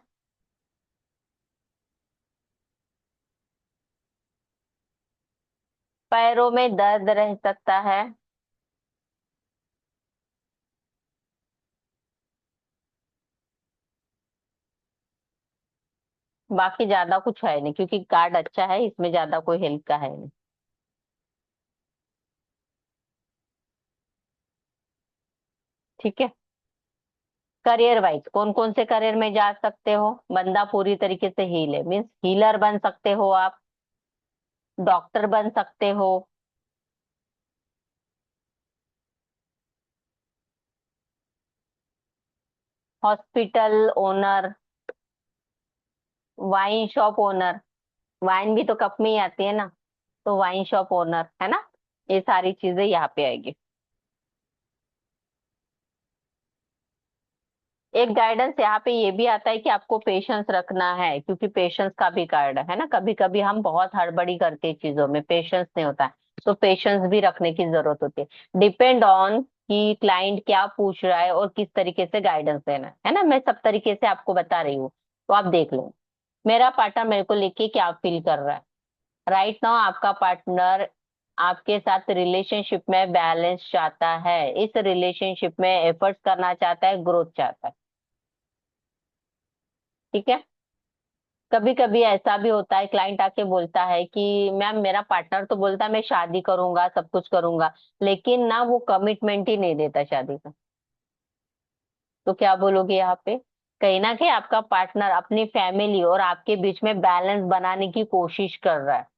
पैरों में दर्द रह सकता है, बाकी ज्यादा कुछ है नहीं, क्योंकि कार्ड अच्छा है, इसमें ज्यादा कोई हेल्प का है नहीं। ठीक है। करियर वाइज कौन कौन से करियर में जा सकते हो? बंदा पूरी तरीके से हील है, मीन्स हीलर बन सकते हो आप, डॉक्टर बन सकते हो, hospital owner, wine shop owner, wine भी तो कप में ही आती है ना, तो वाइन शॉप ओनर, है ना, ये सारी चीजें यहाँ पे आएगी। एक गाइडेंस यहाँ पे ये भी आता है कि आपको पेशेंस रखना है, क्योंकि पेशेंस का भी कार्ड है ना, कभी कभी हम बहुत हड़बड़ी करते हैं चीजों में, पेशेंस नहीं होता है, तो पेशेंस भी रखने की जरूरत होती है, डिपेंड ऑन कि क्लाइंट क्या पूछ रहा है और किस तरीके से गाइडेंस देना है ना, मैं सब तरीके से आपको बता रही हूँ, तो आप देख लो। मेरा पार्टनर मेरे को लेके क्या फील कर रहा है? राइट नाउ आपका पार्टनर आपके साथ रिलेशनशिप में बैलेंस चाहता है, इस रिलेशनशिप में एफर्ट्स करना चाहता है, ग्रोथ चाहता है। ठीक है। कभी कभी ऐसा भी होता है, क्लाइंट आके बोलता है कि मैम, मेरा पार्टनर तो बोलता है मैं शादी करूंगा, सब कुछ करूंगा, लेकिन ना वो कमिटमेंट ही नहीं देता शादी का। तो क्या बोलोगे यहाँ पे? कहीं ना कहीं आपका पार्टनर अपनी फैमिली और आपके बीच में बैलेंस बनाने की कोशिश कर रहा है।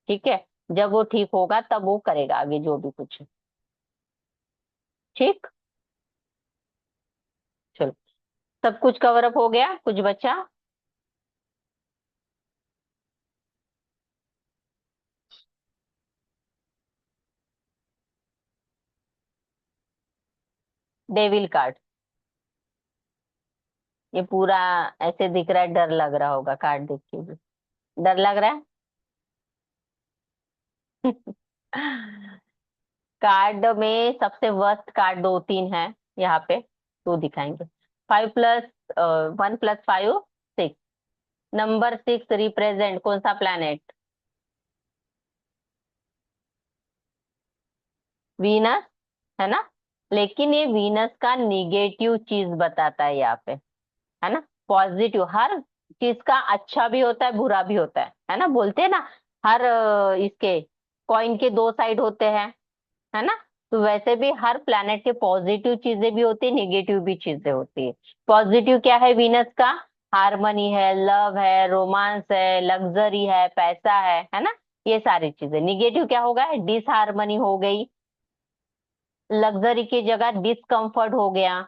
ठीक है। जब वो ठीक होगा तब वो करेगा आगे जो भी कुछ है। ठीक। चलो, सब कुछ कवर अप हो गया, कुछ बचा? डेविल कार्ड, ये पूरा ऐसे दिख रहा है, डर लग रहा होगा कार्ड देख के भी। डर लग रहा है? कार्ड में सबसे वर्स्ट कार्ड दो तीन है यहाँ पे, तो दिखाएंगे। 5+1+5, 6। नंबर 6 रिप्रेजेंट कौन सा प्लैनेट? वीनस, है ना, लेकिन ये वीनस का निगेटिव चीज बताता है यहाँ पे, है ना। पॉजिटिव हर चीज का अच्छा भी होता है, बुरा भी होता है ना, बोलते हैं ना, हर इसके कॉइन के दो साइड होते हैं, है ना। तो वैसे भी हर प्लैनेट के पॉजिटिव चीजें भी होती है, निगेटिव भी चीजें होती है। पॉजिटिव क्या है वीनस का? हार्मनी है, लव है, रोमांस है, लग्जरी है, पैसा है ना, ये सारी चीजें। निगेटिव क्या होगा? डिसहार्मनी हो गई, लग्जरी की जगह डिस्कम्फर्ट हो गया,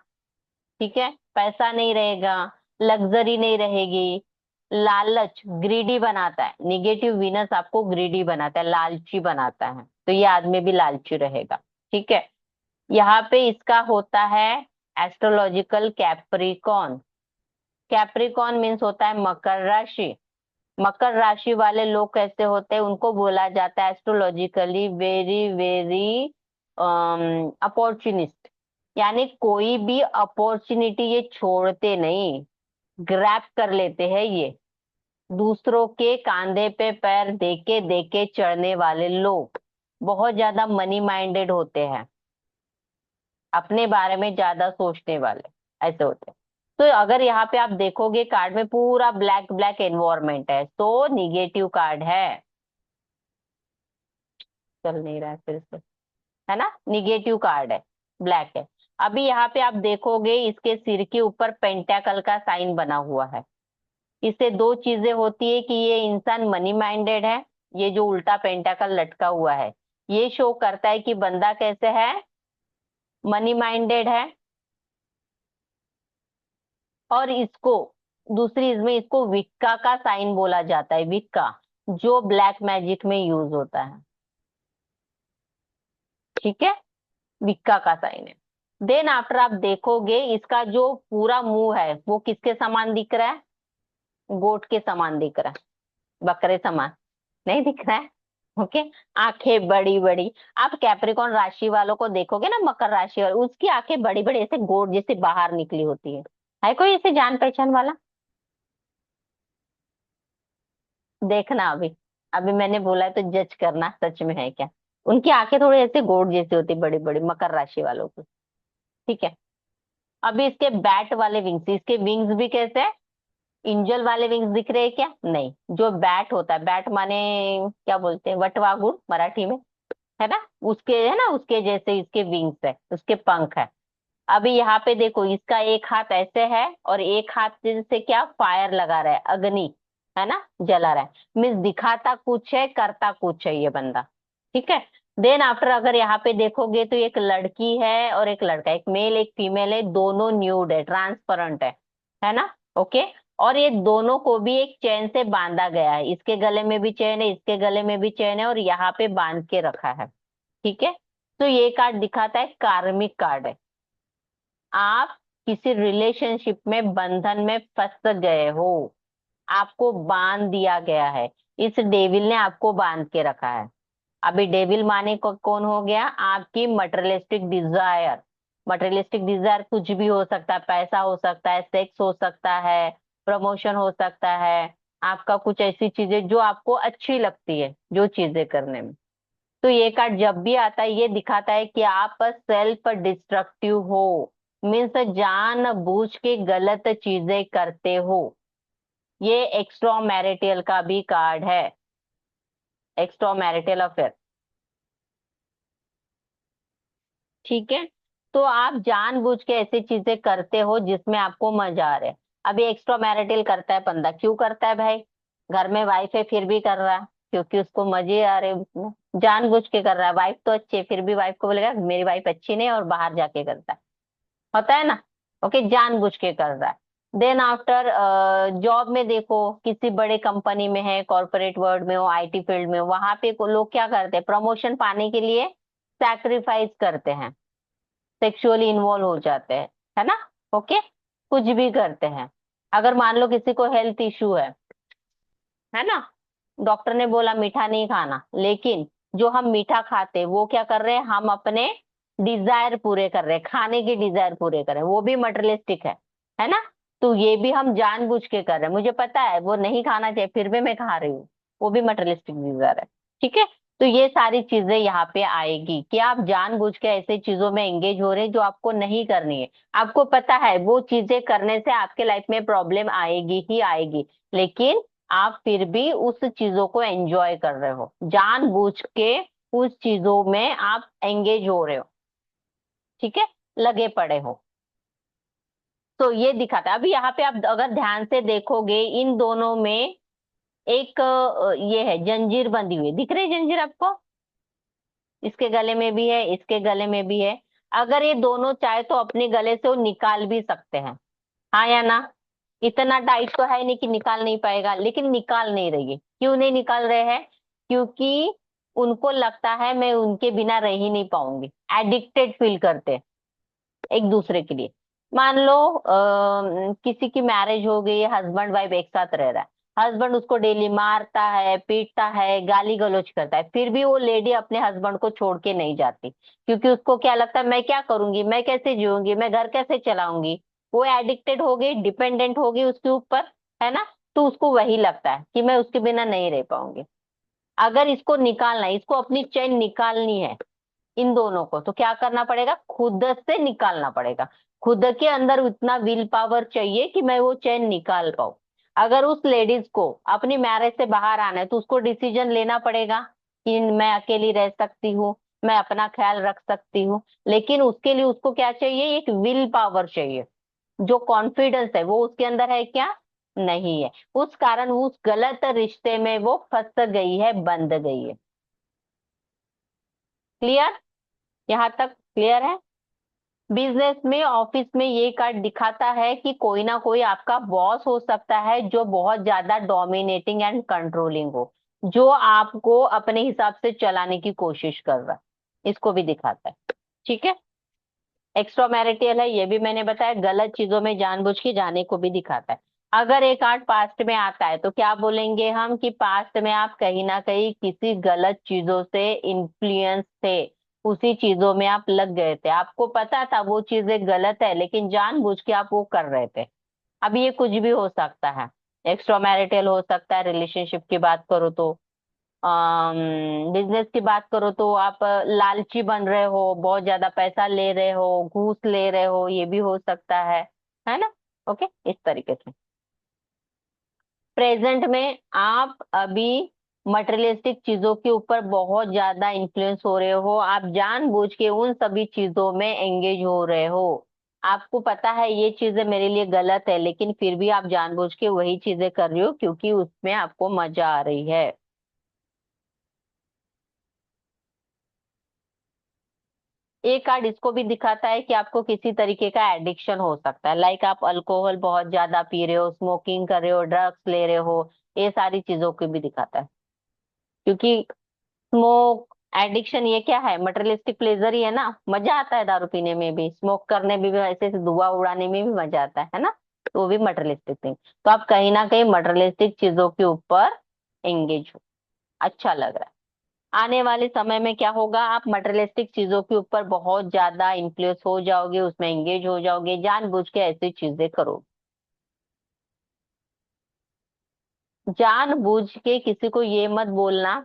ठीक है, पैसा नहीं रहेगा, लग्जरी नहीं रहेगी, लालच, ग्रीडी बनाता है, निगेटिव वीनस आपको ग्रीडी बनाता है, लालची बनाता है, तो ये आदमी भी लालची रहेगा। ठीक है। यहाँ पे इसका होता है एस्ट्रोलॉजिकल कैप्रिकॉन। कैप्रिकॉन मीन्स होता है मकर राशि। मकर राशि वाले लोग कैसे होते हैं, उनको बोला जाता है एस्ट्रोलॉजिकली वेरी वेरी अपॉर्चुनिस्ट, यानी कोई भी अपॉर्चुनिटी ये छोड़ते नहीं, ग्रैब कर लेते हैं ये। दूसरों के कांधे पे पैर देके चढ़ने वाले लोग बहुत ज्यादा मनी माइंडेड होते हैं, अपने बारे में ज्यादा सोचने वाले ऐसे होते हैं। तो अगर यहाँ पे आप देखोगे कार्ड में पूरा ब्लैक ब्लैक एनवायरमेंट है, तो निगेटिव कार्ड है। चल नहीं रहा है फिर से। है ना, निगेटिव कार्ड है, ब्लैक है। अभी यहाँ पे आप देखोगे इसके सिर के ऊपर पेंटाकल का साइन बना हुआ है। इससे दो चीजें होती है कि ये इंसान मनी माइंडेड है। ये जो उल्टा पेंटाकल लटका हुआ है ये शो करता है कि बंदा कैसे है, मनी माइंडेड है। और इसको दूसरी इसमें इसको विक्का का साइन बोला जाता है, विक्का, जो ब्लैक मैजिक में यूज होता है। ठीक है, विक्का का साइन है। देन आफ्टर आप देखोगे इसका जो पूरा मुंह है वो किसके समान दिख रहा है, गोट के समान दिख रहा है, बकरे समान नहीं दिख रहा है। ओके, आंखें बड़ी बड़ी। आप कैप्रिकॉन राशि वालों को देखोगे ना, मकर राशि वाले, उसकी आंखें बड़ी बड़ी ऐसे गोट जैसे बाहर निकली होती है कोई ऐसे जान पहचान वाला? देखना अभी, अभी मैंने बोला है तो जज करना सच में है क्या। उनकी आंखें थोड़ी ऐसे गोट जैसी होती, बड़ी बड़ी, मकर राशि वालों की। ठीक है, अभी इसके बैट वाले विंग्स, इसके विंग्स भी कैसे है, इंजल वाले विंग्स दिख रहे हैं क्या? नहीं, जो बैट होता है, बैट माने क्या बोलते हैं, वटवागुड़ मराठी में, है ना, उसके, है ना, उसके जैसे इसके विंग्स है, उसके पंख है। अभी यहाँ पे देखो इसका एक हाथ ऐसे है और एक हाथ से क्या फायर लगा रहा है, अग्नि, है ना, जला रहा है। मीन्स दिखाता कुछ है, करता कुछ है ये बंदा। ठीक है, देन आफ्टर अगर यहाँ पे देखोगे तो एक लड़की है और एक लड़का, एक मेल एक फीमेल है, दोनों न्यूड है, ट्रांसपेरेंट है ना। ओके, और ये दोनों को भी एक चेन से बांधा गया है, इसके गले में भी चेन है, इसके गले में भी चेन है, और यहाँ पे बांध के रखा है। ठीक है, तो ये कार्ड दिखाता है कार्मिक कार्ड है। आप किसी रिलेशनशिप में, बंधन में फंस गए हो, आपको बांध दिया गया है, इस डेविल ने आपको बांध के रखा है। अभी डेविल माने को कौन हो गया, आपकी मटेरियलिस्टिक डिजायर। मटेरियलिस्टिक डिजायर कुछ भी हो सकता है, पैसा हो सकता है, सेक्स हो सकता है, प्रमोशन हो सकता है, आपका कुछ ऐसी चीजें जो आपको अच्छी लगती है, जो चीजें करने में। तो ये कार्ड जब भी आता है ये दिखाता है कि आप सेल्फ डिस्ट्रक्टिव हो, मीन्स जान बूझ के गलत चीजें करते हो। ये एक्स्ट्रा मैरिटल का भी कार्ड है, एक्स्ट्रा मैरिटल अफेयर। ठीक है, तो आप जानबूझ के ऐसी चीजें करते हो जिसमें आपको मजा आ रहा है। अभी एक्स्ट्रा मैरिटल करता है बंदा, क्यों करता है भाई, घर में वाइफ है फिर भी कर रहा है, क्योंकि उसको मजे आ रहे हैं उसमें, जानबूझ के कर रहा है। वाइफ तो अच्छी है फिर भी वाइफ को बोलेगा मेरी वाइफ अच्छी नहीं, और बाहर जाके करता है, होता है ना। ओके, जानबूझ के कर रहा है। देन आफ्टर जॉब में देखो, किसी बड़े कंपनी में है, कॉर्पोरेट वर्ल्ड में हो, आईटी फील्ड में हो, वहां पे लोग क्या करते हैं, प्रमोशन पाने के लिए सैक्रिफाइस करते हैं, सेक्सुअली इन्वॉल्व हो जाते हैं, है ना। ओके, कुछ भी करते हैं। अगर मान लो किसी को हेल्थ इश्यू है ना, डॉक्टर ने बोला मीठा नहीं खाना, लेकिन जो हम मीठा खाते हैं वो क्या कर रहे हैं, हम अपने डिजायर पूरे कर रहे हैं, खाने के डिजायर पूरे कर रहे हैं, वो भी मटेरियलिस्टिक है ना। तो ये भी हम जानबूझ के कर रहे हैं, मुझे पता है वो नहीं खाना चाहिए फिर भी मैं खा रही हूँ, वो भी मटेरियलिस्टिक डिजायर है। ठीक है, तो ये सारी चीजें यहाँ पे आएगी कि आप जानबूझ के ऐसे चीजों में एंगेज हो रहे हैं जो आपको नहीं करनी है। आपको पता है वो चीजें करने से आपके लाइफ में प्रॉब्लम आएगी ही आएगी, लेकिन आप फिर भी उस चीजों को एंजॉय कर रहे हो, जानबूझ के उस चीजों में आप एंगेज हो रहे हो। ठीक है, लगे पड़े हो। तो ये दिखाता है। अभी यहाँ पे आप अगर ध्यान से देखोगे इन दोनों में एक ये है, जंजीर बंधी हुई दिख रही है, जंजीर आपको, इसके गले में भी है, इसके गले में भी है। अगर ये दोनों चाहे तो अपने गले से वो निकाल भी सकते हैं, हाँ या ना। इतना टाइट तो है नहीं कि निकाल नहीं पाएगा, लेकिन निकाल नहीं रही है। क्यों नहीं निकाल रहे हैं, क्योंकि उनको लगता है मैं उनके बिना रह ही नहीं पाऊंगी, एडिक्टेड फील करते हैं एक दूसरे के लिए। मान लो किसी की मैरिज हो गई है, हस्बैंड वाइफ एक साथ रह रहा है, हस्बैंड उसको डेली मारता है, पीटता है, गाली गलौज करता है, फिर भी वो लेडी अपने हस्बैंड को छोड़ के नहीं जाती, क्योंकि उसको क्या लगता है मैं क्या करूंगी, मैं कैसे जीऊंगी, मैं घर कैसे चलाऊंगी। वो एडिक्टेड हो गई, डिपेंडेंट हो गई उसके ऊपर, है ना। तो उसको वही लगता है कि मैं उसके बिना नहीं रह पाऊंगी। अगर इसको निकालना है, इसको अपनी चैन निकालनी है इन दोनों को, तो क्या करना पड़ेगा, खुद से निकालना पड़ेगा। खुद के अंदर उतना विल पावर चाहिए कि मैं वो चैन निकाल पाऊं। अगर उस लेडीज को अपनी मैरिज से बाहर आना है तो उसको डिसीजन लेना पड़ेगा कि मैं अकेली रह सकती हूँ, मैं अपना ख्याल रख सकती हूँ, लेकिन उसके लिए उसको क्या चाहिए, एक विल पावर चाहिए। जो कॉन्फिडेंस है वो उसके अंदर है क्या, नहीं है। उस कारण उस गलत रिश्ते में वो फंस गई है, बंध गई है। क्लियर, यहाँ तक क्लियर है। बिजनेस में, ऑफिस में ये कार्ड दिखाता है कि कोई ना कोई आपका बॉस हो सकता है जो बहुत ज्यादा डोमिनेटिंग एंड कंट्रोलिंग हो, जो आपको अपने हिसाब से चलाने की कोशिश कर रहा है, इसको भी दिखाता है। ठीक है। एक्स्ट्रा मैरिटल है, ये भी मैंने बताया, गलत चीजों में जानबूझ के जाने को भी दिखाता है। अगर एक कार्ड पास्ट में आता है तो क्या बोलेंगे हम, कि पास्ट में आप कहीं ना कहीं किसी गलत चीजों से इन्फ्लुएंस थे, उसी चीजों में आप लग गए थे, आपको पता था वो चीजें गलत है लेकिन जानबूझ के आप वो कर रहे थे। अब ये कुछ भी हो सकता है, एक्स्ट्रा मैरिटल हो सकता है, रिलेशनशिप की बात करो तो, बिजनेस की बात करो तो आप लालची बन रहे हो, बहुत ज्यादा पैसा ले रहे हो, घूस ले रहे हो, ये भी हो सकता है ना। ओके, इस तरीके से। प्रेजेंट में आप अभी मटेरियलिस्टिक चीजों के ऊपर बहुत ज्यादा इन्फ्लुएंस हो रहे हो, आप जानबूझ के उन सभी चीजों में एंगेज हो रहे हो। आपको पता है ये चीजें मेरे लिए गलत है, लेकिन फिर भी आप जानबूझ के वही चीजें कर रहे हो क्योंकि उसमें आपको मजा आ रही है। एक कार्ड इसको भी दिखाता है कि आपको किसी तरीके का एडिक्शन हो सकता है, लाइक आप अल्कोहल बहुत ज्यादा पी रहे हो, स्मोकिंग कर रहे हो, ड्रग्स ले रहे हो, ये सारी चीजों को भी दिखाता है। क्योंकि स्मोक एडिक्शन ये क्या है, मटेरियलिस्टिक प्लेजर ही है ना, मजा आता है दारू पीने में भी, स्मोक करने में भी, ऐसे ऐसे धुआं उड़ाने में भी मजा आता है ना, तो वो भी मटेरियलिस्टिक थिंग। तो आप कहीं ना कहीं मटेरियलिस्टिक चीजों के ऊपर एंगेज हो, अच्छा लग रहा है। आने वाले समय में क्या होगा, आप मटेरियलिस्टिक चीजों के ऊपर बहुत ज्यादा इन्फ्लुएंस हो जाओगे, उसमें एंगेज हो जाओगे, जानबूझ के ऐसी चीजें करो, जानबूझ के किसी को ये मत बोलना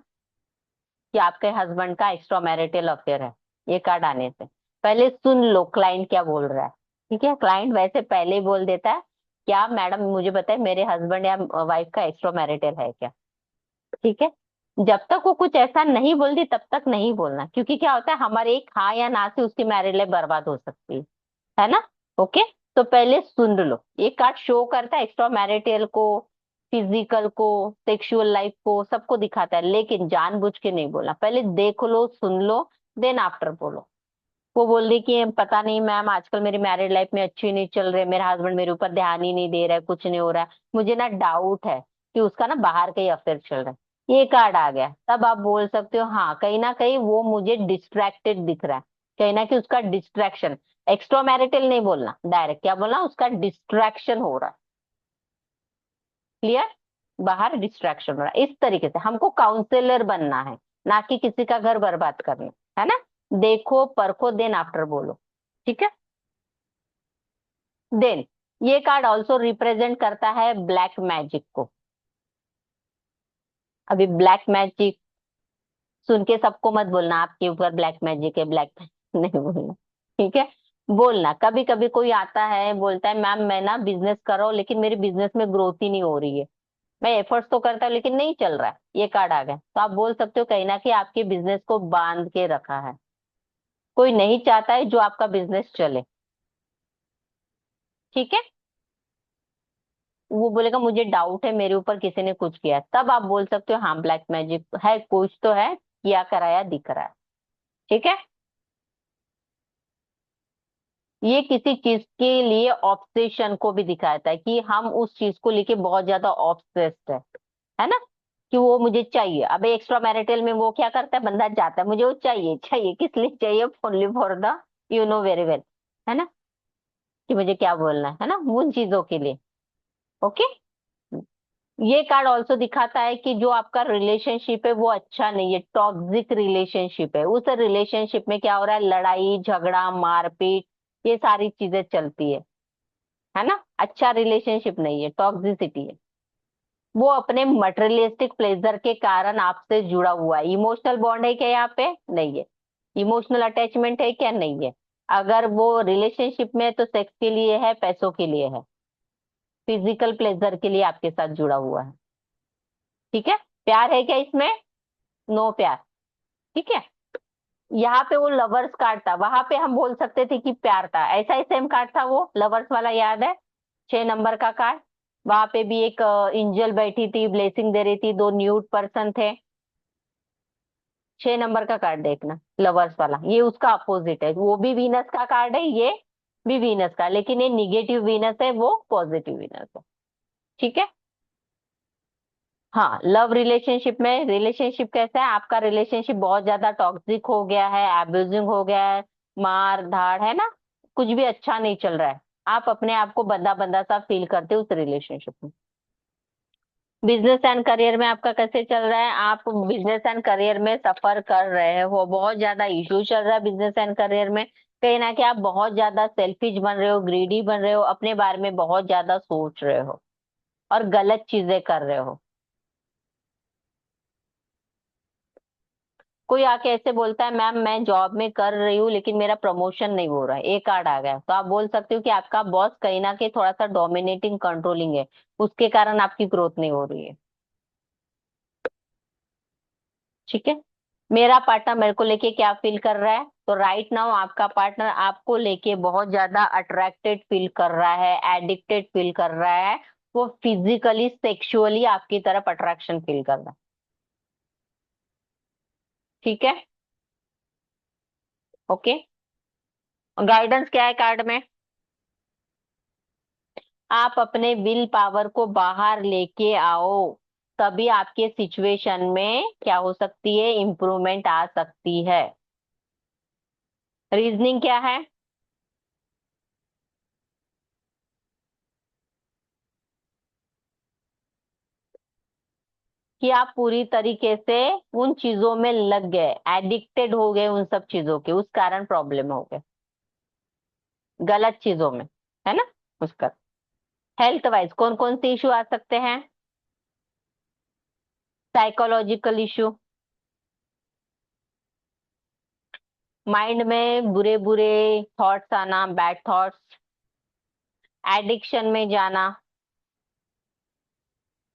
कि आपके हस्बैंड का एक्स्ट्रा मैरिटल अफेयर है। ये कार्ड आने से पहले सुन लो क्लाइंट क्या बोल रहा है। ठीक है, क्लाइंट वैसे पहले ही बोल देता है, क्या मैडम मुझे बताए मेरे हस्बैंड या वाइफ का एक्स्ट्रा मैरिटल है क्या। ठीक है, जब तक वो कुछ ऐसा नहीं बोलती तब तक नहीं बोलना, क्योंकि क्या होता है हमारे एक हाँ या ना से उसकी मैरिज लाइफ बर्बाद हो सकती है ना। ओके, तो पहले सुन लो, ये कार्ड शो करता है एक्स्ट्रा मैरिटल को, फिजिकल को, सेक्सुअल लाइफ को, सबको दिखाता है, लेकिन जानबूझ के नहीं बोलना, पहले देख लो, सुन लो, देन आफ्टर बोलो। वो बोल रही कि पता नहीं मैम आजकल मेरी मैरिड लाइफ में अच्छी नहीं चल रही, मेरा हस्बैंड मेरे ऊपर ध्यान ही नहीं दे रहा है, कुछ नहीं हो रहा है, मुझे ना डाउट है कि उसका ना बाहर का ही अफेयर चल रहा है, ये कार्ड आ गया, तब आप बोल सकते हो हाँ कहीं ना कहीं वो मुझे डिस्ट्रैक्टेड दिख रहा है, कहीं ना कहीं उसका डिस्ट्रैक्शन, एक्स्ट्रा मैरिटल नहीं बोलना, डायरेक्ट क्या बोलना, उसका डिस्ट्रैक्शन हो रहा है। क्लियर, बाहर डिस्ट्रैक्शन हो रहा है, इस तरीके से हमको काउंसलर बनना है, ना कि किसी का घर बर्बाद करना, है ना। देखो परखो देन आफ्टर बोलो। ठीक है, देन ये कार्ड ऑल्सो रिप्रेजेंट करता है ब्लैक मैजिक को। अभी ब्लैक मैजिक सुन के सबको मत बोलना आपके ऊपर ब्लैक मैजिक है, ब्लैक नहीं बोलना। ठीक है, बोलना कभी कभी कोई आता है बोलता है मैम मैं ना बिजनेस कर रहा हूँ लेकिन मेरे बिजनेस में ग्रोथ ही नहीं हो रही है, मैं एफर्ट्स तो करता हूँ लेकिन नहीं चल रहा है, ये कार्ड आ गया, तो आप बोल सकते हो कहीं ना कहीं आपके बिजनेस को बांध के रखा है, कोई नहीं चाहता है जो आपका बिजनेस चले। ठीक है, वो बोलेगा मुझे डाउट है मेरे ऊपर किसी ने कुछ किया है, तब आप बोल सकते हो हाँ ब्लैक मैजिक है, कुछ तो है, किया कराया दिख रहा है। ठीक है, ये किसी चीज के लिए ऑब्सेशन को भी दिखाता है कि हम उस चीज को लेके बहुत ज्यादा ऑब्सेस्ड है ना, कि वो मुझे चाहिए। अब एक्स्ट्रा मैरिटल में वो क्या करता है, बंदा जाता है मुझे वो चाहिए, चाहिए किस लिए चाहिए, only for the you know very well, है ना, कि मुझे क्या बोलना है ना, उन चीजों के लिए। ओके, ये कार्ड ऑल्सो दिखाता है कि जो आपका रिलेशनशिप है वो अच्छा नहीं है, टॉक्सिक रिलेशनशिप है, उस रिलेशनशिप में क्या हो रहा है, लड़ाई झगड़ा मारपीट, ये सारी चीजें चलती है ना, अच्छा रिलेशनशिप नहीं है, टॉक्सिसिटी है। वो अपने मटेरियलिस्टिक प्लेजर के कारण आपसे जुड़ा हुआ है, इमोशनल बॉन्ड है क्या यहाँ पे, नहीं है, इमोशनल अटैचमेंट है क्या, नहीं है। अगर वो रिलेशनशिप में है तो सेक्स के लिए है, पैसों के लिए है, फिजिकल प्लेजर के लिए आपके साथ जुड़ा हुआ है। ठीक है, प्यार है क्या इसमें, नो प्यार। ठीक है, यहाँ पे वो लवर्स कार्ड था, वहां पे हम बोल सकते थे कि प्यार था। ऐसा ही सेम कार्ड था वो लवर्स वाला, याद है? 6 नंबर का कार्ड। वहां पे भी एक एंजल बैठी थी, ब्लेसिंग दे रही थी, दो न्यूड पर्सन थे। 6 नंबर का कार्ड देखना, लवर्स वाला, ये उसका अपोजिट है। वो भी वीनस का कार्ड है, ये भी वीनस का, लेकिन ये निगेटिव वीनस है, वो पॉजिटिव वीनस है। ठीक है। हाँ, लव रिलेशनशिप में, रिलेशनशिप कैसा है आपका? रिलेशनशिप बहुत ज्यादा टॉक्सिक हो गया है, एब्यूजिंग हो गया है, मार धाड़ है ना, कुछ भी अच्छा नहीं चल रहा है। आप अपने आप को बंदा बंदा सा फील करते हो उस रिलेशनशिप में। बिजनेस एंड करियर में आपका कैसे चल रहा है? आप बिजनेस एंड करियर में सफर कर रहे हो, बहुत ज्यादा इश्यू चल रहा है बिजनेस एंड करियर में। कहीं ना कहीं आप बहुत ज्यादा सेल्फिश बन रहे हो, ग्रीडी बन रहे हो, अपने बारे में बहुत ज्यादा सोच रहे हो और गलत चीजें कर रहे हो। कोई आके ऐसे बोलता है, मैम मैं जॉब में कर रही हूँ लेकिन मेरा प्रमोशन नहीं हो रहा है, एक कार्ड आ गया, तो आप बोल सकते हो कि आपका बॉस कहीं ना कहीं थोड़ा सा डोमिनेटिंग कंट्रोलिंग है, उसके कारण आपकी ग्रोथ नहीं हो रही है। ठीक है। मेरा पार्टनर मेरे को लेके क्या फील कर रहा है? तो राइट नाउ आपका पार्टनर आपको लेके बहुत ज्यादा अट्रैक्टेड फील कर रहा है, एडिक्टेड फील कर रहा है। वो फिजिकली सेक्सुअली आपकी तरफ अट्रैक्शन फील कर रहा है। ठीक है। ओके। गाइडेंस क्या है कार्ड में? आप अपने विल पावर को बाहर लेके आओ, तभी आपके सिचुएशन में क्या हो सकती है? इम्प्रूवमेंट आ सकती है। रीजनिंग क्या है? कि आप पूरी तरीके से उन चीजों में लग गए, एडिक्टेड हो गए उन सब चीजों के, उस कारण प्रॉब्लम हो गए गलत चीजों में, है ना? उसका हेल्थ वाइज कौन कौन से इश्यू आ सकते हैं? साइकोलॉजिकल इश्यू, माइंड में बुरे बुरे थॉट्स आना, बैड थॉट्स, एडिक्शन में जाना,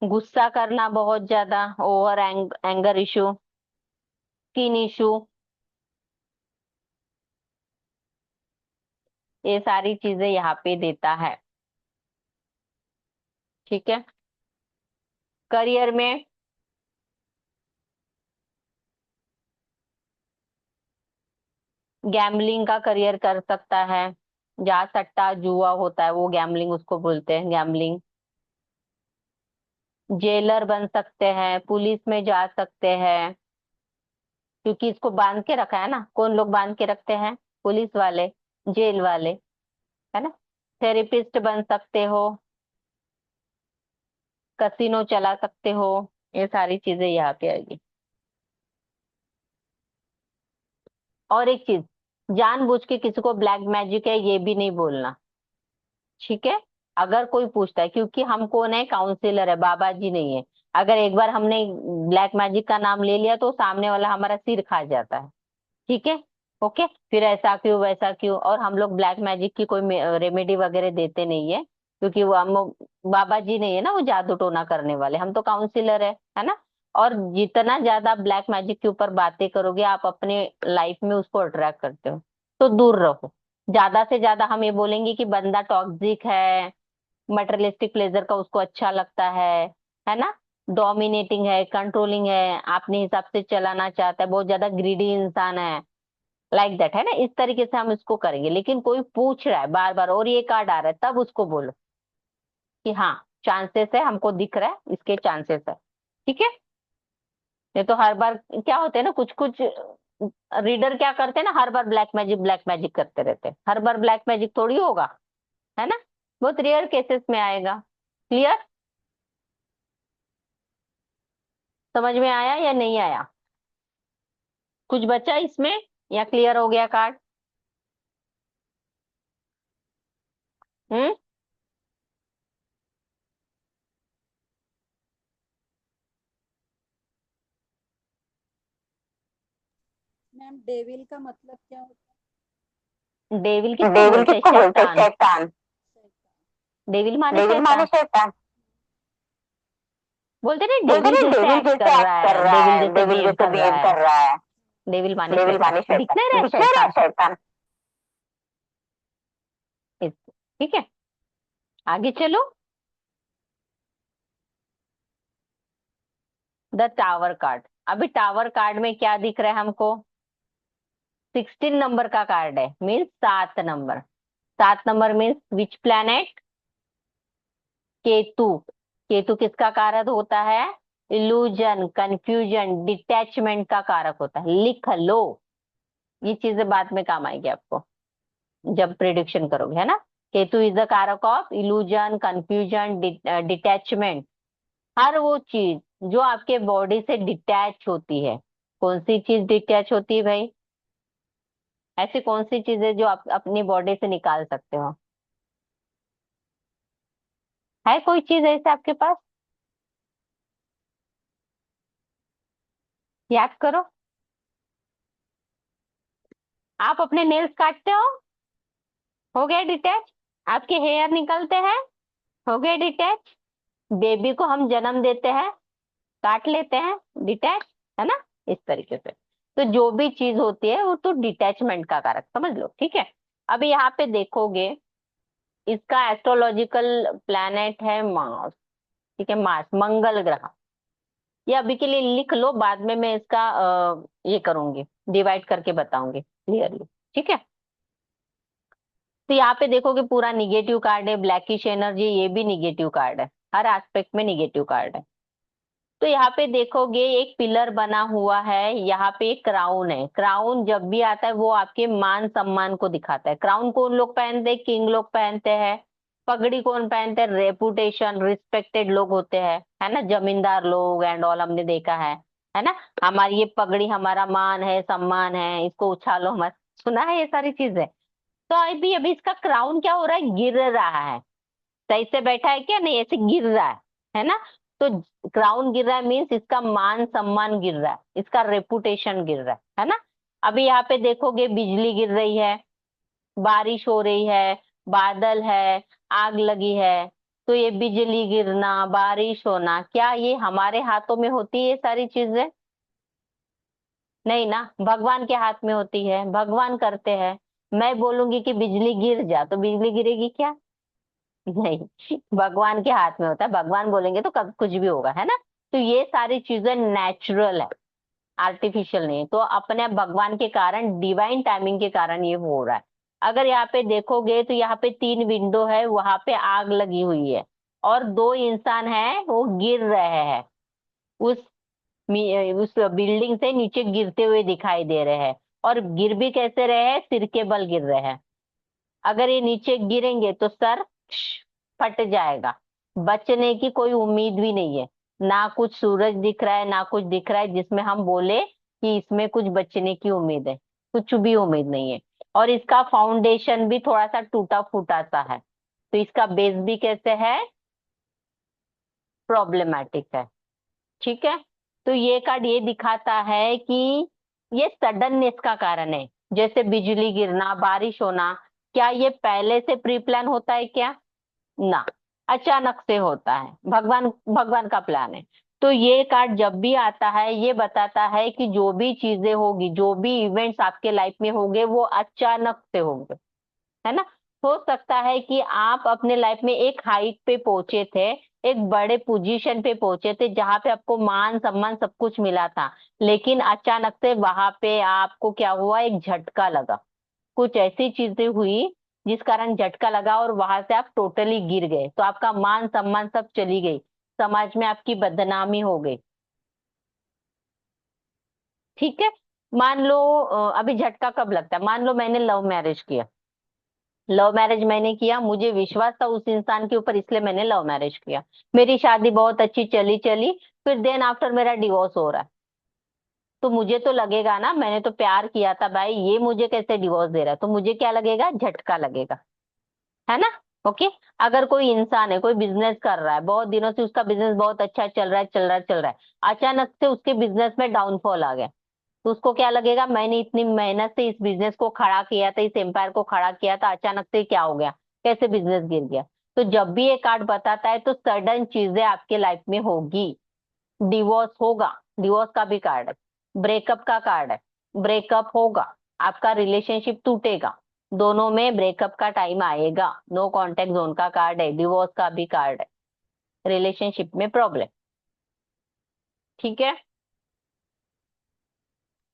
गुस्सा करना बहुत ज्यादा, over anger issue, skin issue, ये सारी चीजें यहाँ पे देता है। ठीक है। करियर में गैम्बलिंग का करियर कर सकता है, जहाँ सट्टा जुआ होता है वो गैम्बलिंग, उसको बोलते हैं गैम्बलिंग। जेलर बन सकते हैं, पुलिस में जा सकते हैं, क्योंकि इसको बांध के रखा है ना। कौन लोग बांध के रखते हैं? पुलिस वाले, जेल वाले, है ना। थेरेपिस्ट बन सकते हो, कसिनो चला सकते हो, ये सारी चीजें यहाँ पे आएगी। और एक चीज, जानबूझ के किसी को ब्लैक मैजिक है ये भी नहीं बोलना। ठीक है। अगर कोई पूछता है, क्योंकि हम कौन है? काउंसिलर है, बाबा जी नहीं है। अगर एक बार हमने ब्लैक मैजिक का नाम ले लिया तो सामने वाला हमारा सिर खा जाता है। ठीक है। ओके, फिर ऐसा क्यों वैसा क्यों, और हम लोग ब्लैक मैजिक की कोई रेमेडी वगैरह देते नहीं है, क्योंकि वो हम बाबा जी नहीं है ना वो जादू टोना करने वाले, हम तो काउंसिलर है ना। और जितना ज्यादा ब्लैक मैजिक के ऊपर बातें करोगे आप अपने लाइफ में उसको अट्रैक्ट करते हो, तो दूर रहो। ज्यादा से ज्यादा हम ये बोलेंगे कि बंदा टॉक्सिक है, मटेरियलिस्टिक प्लेजर का उसको अच्छा लगता है ना, डोमिनेटिंग है, कंट्रोलिंग है, अपने हिसाब से चलाना चाहता है, बहुत ज्यादा ग्रीडी इंसान है, लाइक दैट, है ना। इस तरीके से हम इसको करेंगे। लेकिन कोई पूछ रहा है बार बार और ये कार्ड आ रहा है, तब उसको बोलो कि हाँ, चांसेस है, हमको दिख रहा है इसके चांसेस है। ठीक है। ये तो हर बार क्या होते हैं ना, कुछ कुछ रीडर क्या करते हैं ना, हर बार ब्लैक मैजिक करते रहते हैं, हर बार ब्लैक मैजिक थोड़ी होगा, है ना। बहुत रेयर केसेस में आएगा। क्लियर? समझ में आया या नहीं आया? कुछ बचा इसमें या क्लियर हो गया कार्ड? हम्म। मैम डेविल का मतलब क्या होता डेविल है? किसको डेविल बोलते हैं? किसको बोलते हैं? शैतान। शैतान। डेविल माने डेविल माने शैतान। शैतान। बोलते ना बोलते डेविल ना जैसे डेविल एक्ट जैसे कर एक्ट रहा कर है, रहा डेविल है, जैसे डेविल बिहेव जैसे कर रहा बिहेव है। कर रहा है। डेविल माने डेविल शैतान, माने शैतान, दिख नहीं रहा है दिख नहीं रहा है शैतान। शैतान। ठीक है, आगे चलो। The tower card. अभी टावर कार्ड में क्या दिख रहा है हमको? 16 नंबर का कार्ड है, means 7 number. 7 number means which planet? Ketu. Ketu किसका कारक होता है? इल्यूजन, कंफ्यूजन, डिटैचमेंट का कारक होता है। लिख लो, ये चीजें बाद में काम आएगी आपको जब प्रिडिक्शन करोगे, है ना। केतु इज द कारक ऑफ इल्यूजन, कंफ्यूजन, डिटैचमेंट। हर वो चीज जो आपके बॉडी से डिटैच होती है। कौन सी चीज डिटैच होती है भाई? ऐसी कौन सी चीजें जो आप अपनी बॉडी से निकाल सकते हो? है कोई चीज ऐसे आपके पास? याद करो। आप अपने नेल्स काटते हो गया डिटैच। आपके हेयर निकलते हैं, हो गए डिटैच। बेबी को हम जन्म देते हैं, काट लेते हैं, डिटैच, है ना। इस तरीके से तो जो भी चीज होती है वो तो डिटैचमेंट का कारक समझ लो, ठीक है। अभी यहाँ पे देखोगे, इसका एस्ट्रोलॉजिकल प्लैनेट है मार्स। ठीक है, मार्स, मंगल ग्रह। ये अभी के लिए लिख लो, बाद में मैं इसका ये करूंगी, डिवाइड करके बताऊंगी क्लियरली। ठीक है, तो यहाँ पे देखोगे पूरा निगेटिव कार्ड है, ब्लैकिश एनर्जी, ये भी निगेटिव कार्ड है, हर एस्पेक्ट में निगेटिव कार्ड है। तो यहाँ पे देखोगे एक पिलर बना हुआ है, यहाँ पे एक क्राउन है। क्राउन जब भी आता है वो आपके मान सम्मान को दिखाता है। क्राउन कौन लोग पहनते हैं? किंग लोग पहनते हैं। पगड़ी कौन पहनते हैं? रेपुटेशन, रिस्पेक्टेड लोग होते हैं, है ना, जमींदार लोग एंड ऑल, हमने देखा है ना। हमारी ये पगड़ी हमारा मान है, सम्मान है, इसको उछालो मत, सुना है ये सारी चीजें। तो अभी अभी इसका क्राउन क्या हो रहा है? गिर रहा है। सही से बैठा है क्या? नहीं, ऐसे गिर रहा है ना। तो क्राउन गिर रहा है मीन्स इसका मान सम्मान गिर रहा है, इसका रेपुटेशन गिर रहा है ना। अभी यहाँ पे देखोगे बिजली गिर रही है, बारिश हो रही है, बादल है, आग लगी है। तो ये बिजली गिरना, बारिश होना, क्या ये हमारे हाथों में होती है ये सारी चीजें? नहीं ना, भगवान के हाथ में होती है, भगवान करते हैं। मैं बोलूंगी कि बिजली गिर जा तो बिजली गिरेगी क्या? नहीं, भगवान के हाथ में होता है, भगवान बोलेंगे तो कब कुछ भी होगा, है ना। तो ये सारी चीजें नेचुरल है, आर्टिफिशियल नहीं है। तो अपने भगवान के कारण, डिवाइन टाइमिंग के कारण ये हो रहा है। अगर यहाँ पे देखोगे तो यहाँ पे 3 विंडो है, वहां पे आग लगी हुई है, और 2 इंसान है वो गिर रहे हैं, उस उस बिल्डिंग से नीचे गिरते हुए दिखाई दे रहे हैं। और गिर भी कैसे रहे हैं? सिर के बल गिर रहे हैं। अगर ये नीचे गिरेंगे तो सर फट जाएगा, बचने की कोई उम्मीद भी नहीं है। ना कुछ सूरज दिख रहा है, ना कुछ दिख रहा है जिसमें हम बोले कि इसमें कुछ बचने की उम्मीद है, कुछ भी उम्मीद नहीं है। और इसका फाउंडेशन भी थोड़ा सा टूटा फूटा सा है, तो इसका बेस भी कैसे है? प्रॉब्लमेटिक है। ठीक है, तो ये कार्ड ये दिखाता है कि ये सडननेस का कारण है। जैसे बिजली गिरना, बारिश होना, क्या ये पहले से प्री प्लान होता है क्या? ना, अचानक से होता है, भगवान भगवान का प्लान है। तो ये कार्ड जब भी आता है ये बताता है कि जो भी चीजें होगी, जो भी इवेंट्स आपके लाइफ में होंगे वो अचानक से होंगे, है ना। हो सकता है कि आप अपने लाइफ में एक हाइट पे पहुंचे थे, एक बड़े पोजीशन पे पहुंचे थे, जहां पे आपको मान सम्मान सब कुछ मिला था, लेकिन अचानक से वहां पे आपको क्या हुआ? एक झटका लगा, कुछ ऐसी चीजें हुई जिस कारण झटका लगा और वहां से आप टोटली गिर गए, तो आपका मान सम्मान सब चली गई, समाज में आपकी बदनामी हो गई। ठीक है, मान लो अभी झटका कब लगता है? मान लो मैंने लव मैरिज किया, लव मैरिज मैंने किया, मुझे विश्वास था उस इंसान के ऊपर, इसलिए मैंने लव मैरिज किया। मेरी शादी बहुत अच्छी चली चली, फिर देन आफ्टर मेरा डिवोर्स हो रहा है। तो मुझे तो लगेगा ना, मैंने तो प्यार किया था भाई, ये मुझे कैसे डिवोर्स दे रहा है? तो मुझे क्या लगेगा? झटका लगेगा, है ना। ओके, अगर कोई इंसान है, कोई बिजनेस कर रहा है, बहुत दिनों से उसका बिजनेस बहुत अच्छा चल रहा है, चल रहा है, चल रहा है, अचानक से उसके बिजनेस में डाउनफॉल आ गया, तो उसको क्या लगेगा? मैंने इतनी मेहनत से इस बिजनेस को खड़ा किया था, इस एम्पायर को खड़ा किया था, अचानक से क्या हो गया? कैसे बिजनेस गिर गया? तो जब भी ये कार्ड बताता है तो सडन चीजें आपके लाइफ में होगी, डिवोर्स होगा, डिवोर्स का भी कार्ड है, ब्रेकअप का कार्ड है, ब्रेकअप होगा, आपका रिलेशनशिप टूटेगा, दोनों में ब्रेकअप का टाइम आएगा। नो कांटेक्ट जोन का कार्ड है, डिवोर्स का भी कार्ड है, रिलेशनशिप में प्रॉब्लम। ठीक है,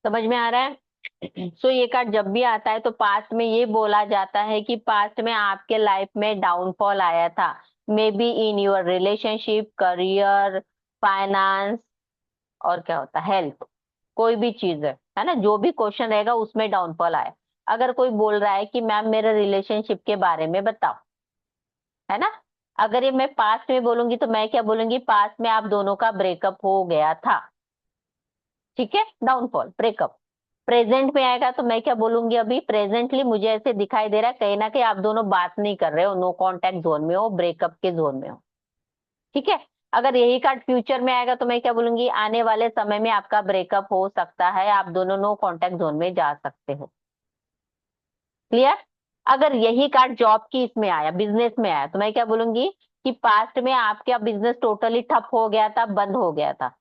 समझ में आ रहा है? सो ये कार्ड जब भी आता है तो पास्ट में ये बोला जाता है कि पास्ट में आपके लाइफ में डाउनफॉल आया था, may be in your relationship, career, finance, और क्या होता है, हेल्थ, कोई भी चीज है ना, जो भी क्वेश्चन रहेगा उसमें डाउनफॉल आया। अगर कोई बोल रहा है कि मैम मेरे रिलेशनशिप के बारे में बताओ, है ना, अगर ये मैं पास्ट में बोलूंगी तो मैं क्या बोलूंगी, पास्ट में आप दोनों का ब्रेकअप हो गया था। ठीक है, डाउनफॉल, ब्रेकअप। प्रेजेंट में आएगा तो मैं क्या बोलूंगी, अभी प्रेजेंटली मुझे ऐसे दिखाई दे रहा है कहीं ना कहीं आप दोनों बात नहीं कर रहे हो, नो कांटेक्ट जोन में हो, ब्रेकअप के जोन में हो। ठीक है, अगर यही कार्ड फ्यूचर में आएगा तो मैं क्या बोलूंगी, आने वाले समय में आपका ब्रेकअप हो सकता है, आप दोनों नो कांटेक्ट जोन में जा सकते हो। क्लियर? अगर यही कार्ड जॉब की इसमें आया, बिजनेस में आया, तो मैं क्या बोलूंगी कि पास्ट में आपका बिजनेस टोटली ठप हो गया था, बंद हो गया था,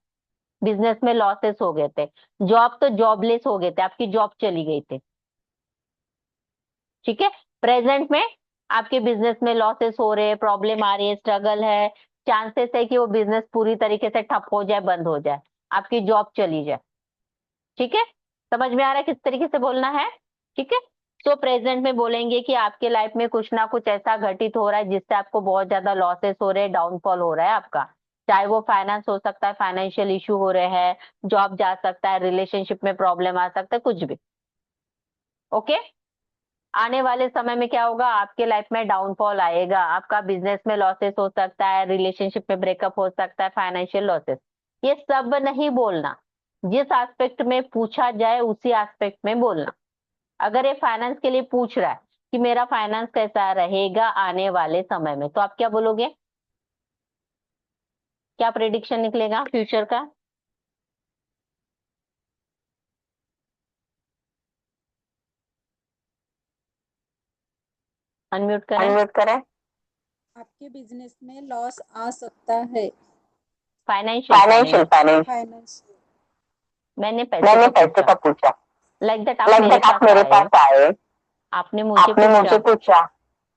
बिजनेस में लॉसेस हो गए थे, जॉब तो जॉबलेस हो गए थे, आपकी जॉब चली गई थी। ठीक है, प्रेजेंट में आपके बिजनेस में लॉसेस हो रहे हैं, प्रॉब्लम आ रही है, स्ट्रगल है, चांसेस है कि वो बिजनेस पूरी तरीके से ठप हो जाए, बंद हो जाए, आपकी जॉब चली जाए। ठीक है, समझ में आ रहा है किस तरीके से बोलना है? ठीक है, तो प्रेजेंट में बोलेंगे कि आपके लाइफ में कुछ ना कुछ ऐसा घटित हो रहा है जिससे आपको बहुत ज्यादा लॉसेस हो रहे हैं, डाउनफॉल हो रहा है आपका, चाहे वो फाइनेंस हो सकता है, फाइनेंशियल इशू हो रहे हैं, जॉब जा सकता है, रिलेशनशिप में प्रॉब्लम आ सकता है, कुछ भी। ओके, आने वाले समय में क्या होगा, आपके लाइफ में डाउनफॉल आएगा, आपका बिजनेस में लॉसेस हो सकता है, रिलेशनशिप में ब्रेकअप हो सकता है, फाइनेंशियल लॉसेस। ये सब नहीं बोलना, जिस एस्पेक्ट में पूछा जाए उसी एस्पेक्ट में बोलना। अगर ये फाइनेंस के लिए पूछ रहा है कि मेरा फाइनेंस कैसा रहेगा आने वाले समय में, तो आप क्या बोलोगे, क्या प्रेडिक्शन निकलेगा फ्यूचर का? अनम्यूट करें। अनम्यूट करें। आपके बिजनेस में लॉस आ सकता है। Financial, financial, financial. फाइनेंस। मैंने पैसे मैंने का पैसे पूछा। का पूछा। लाइक दैट आप लाइक मेरे दैट आप पास मेरे आए, पास आए, आपने मुझे आपने पूछा, मुझे पूछा,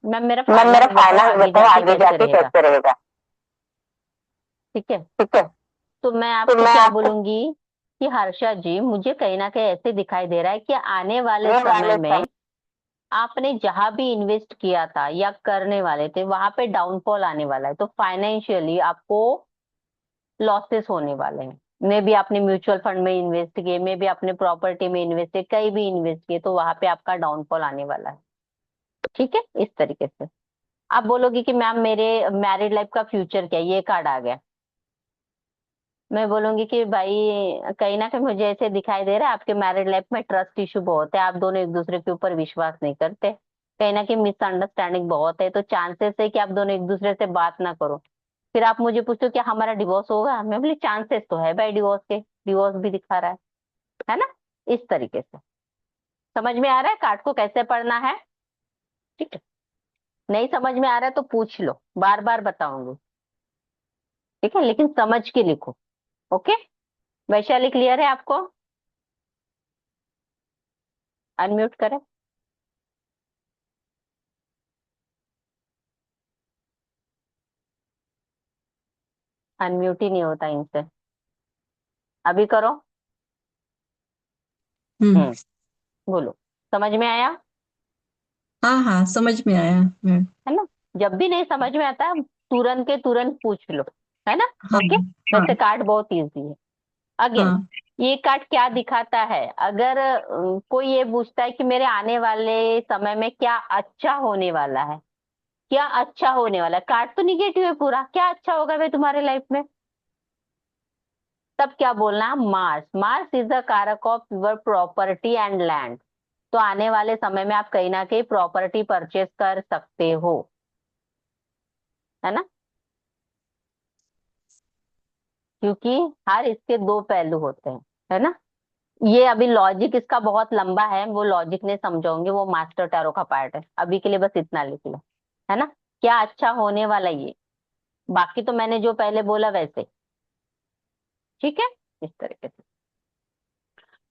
मैम मेरा मैम मेरा फाइनेंस बताओ फाइनेंस आगे बताओ जाके आगे कैसे जाके रहेगा। कैसे रहेगा। ठीक है, ठीक है, तो मैं तो आपको मैं क्या आपको बोलूंगी कि हर्षा जी, मुझे कहीं ना कहीं ऐसे दिखाई दे रहा है कि आने वाले आने समय वाले में समय आपने जहां भी इन्वेस्ट किया था या करने वाले थे वहां पे डाउनफॉल आने वाला है, तो फाइनेंशियली आपको लॉसेस होने वाले हैं। मे बी आपने म्यूचुअल फंड में इन्वेस्ट किए, मे बी आपने प्रॉपर्टी में इन्वेस्ट किए, कहीं भी इन्वेस्ट किए, तो वहां पे आपका डाउनफॉल आने वाला है। ठीक है, इस तरीके से आप बोलोगे कि मैम मेरे मैरिड लाइफ का फ्यूचर क्या है, ये कार्ड आ गया। मैं बोलूंगी कि भाई कहीं ना कहीं मुझे ऐसे दिखाई दे रहा है आपके मैरिड लाइफ में ट्रस्ट इशू बहुत है, आप दोनों एक दूसरे के ऊपर विश्वास नहीं करते, कहीं ना कहीं मिसअंडरस्टैंडिंग बहुत है, तो चांसेस है कि आप दोनों एक दूसरे से बात ना करो। फिर आप मुझे पूछो कि हमारा डिवोर्स होगा, मैं बोली चांसेस तो है भाई डिवोर्स के, डिवोर्स भी दिखा रहा है ना, इस तरीके से। समझ में आ रहा है कार्ड को कैसे पढ़ना है? ठीक है, नहीं समझ में आ रहा है तो पूछ लो, बार बार बताऊंगी। ठीक है, लेकिन समझ के लिखो। ओके, वैशाली क्लियर है आपको? अनम्यूट करें। अनम्यूट ही नहीं होता इनसे, अभी करो। हम्म। हम्म, बोलो, समझ में आया? हाँ हाँ, समझ में आया मैम। है ना, जब भी नहीं समझ में आता तुरंत के तुरंत पूछ लो, है ना। हाँ ओके, हाँ वैसे कार्ड बहुत इजी है। अगेन, हाँ। ये कार्ड क्या दिखाता है, अगर कोई ये पूछता है कि मेरे आने वाले समय में क्या अच्छा होने वाला है, क्या अच्छा होने वाला है, कार्ड तो निगेटिव है पूरा, क्या अच्छा होगा भाई तुम्हारे लाइफ में, तब क्या बोलना है, मार्स, मार्स इज द कारक of your property and land. तो आने वाले समय में आप कहीं ना कहीं प्रॉपर्टी परचेस कर सकते हो, है ना, क्योंकि हर इसके दो पहलू होते हैं, है ना। ये अभी लॉजिक इसका बहुत लंबा है, वो लॉजिक नहीं समझाऊंगे, वो मास्टर टैरो का पार्ट है, अभी के लिए बस इतना लिख लो, है ना, क्या अच्छा होने वाला ये, बाकी तो मैंने जो पहले बोला वैसे। ठीक है, इस तरीके से।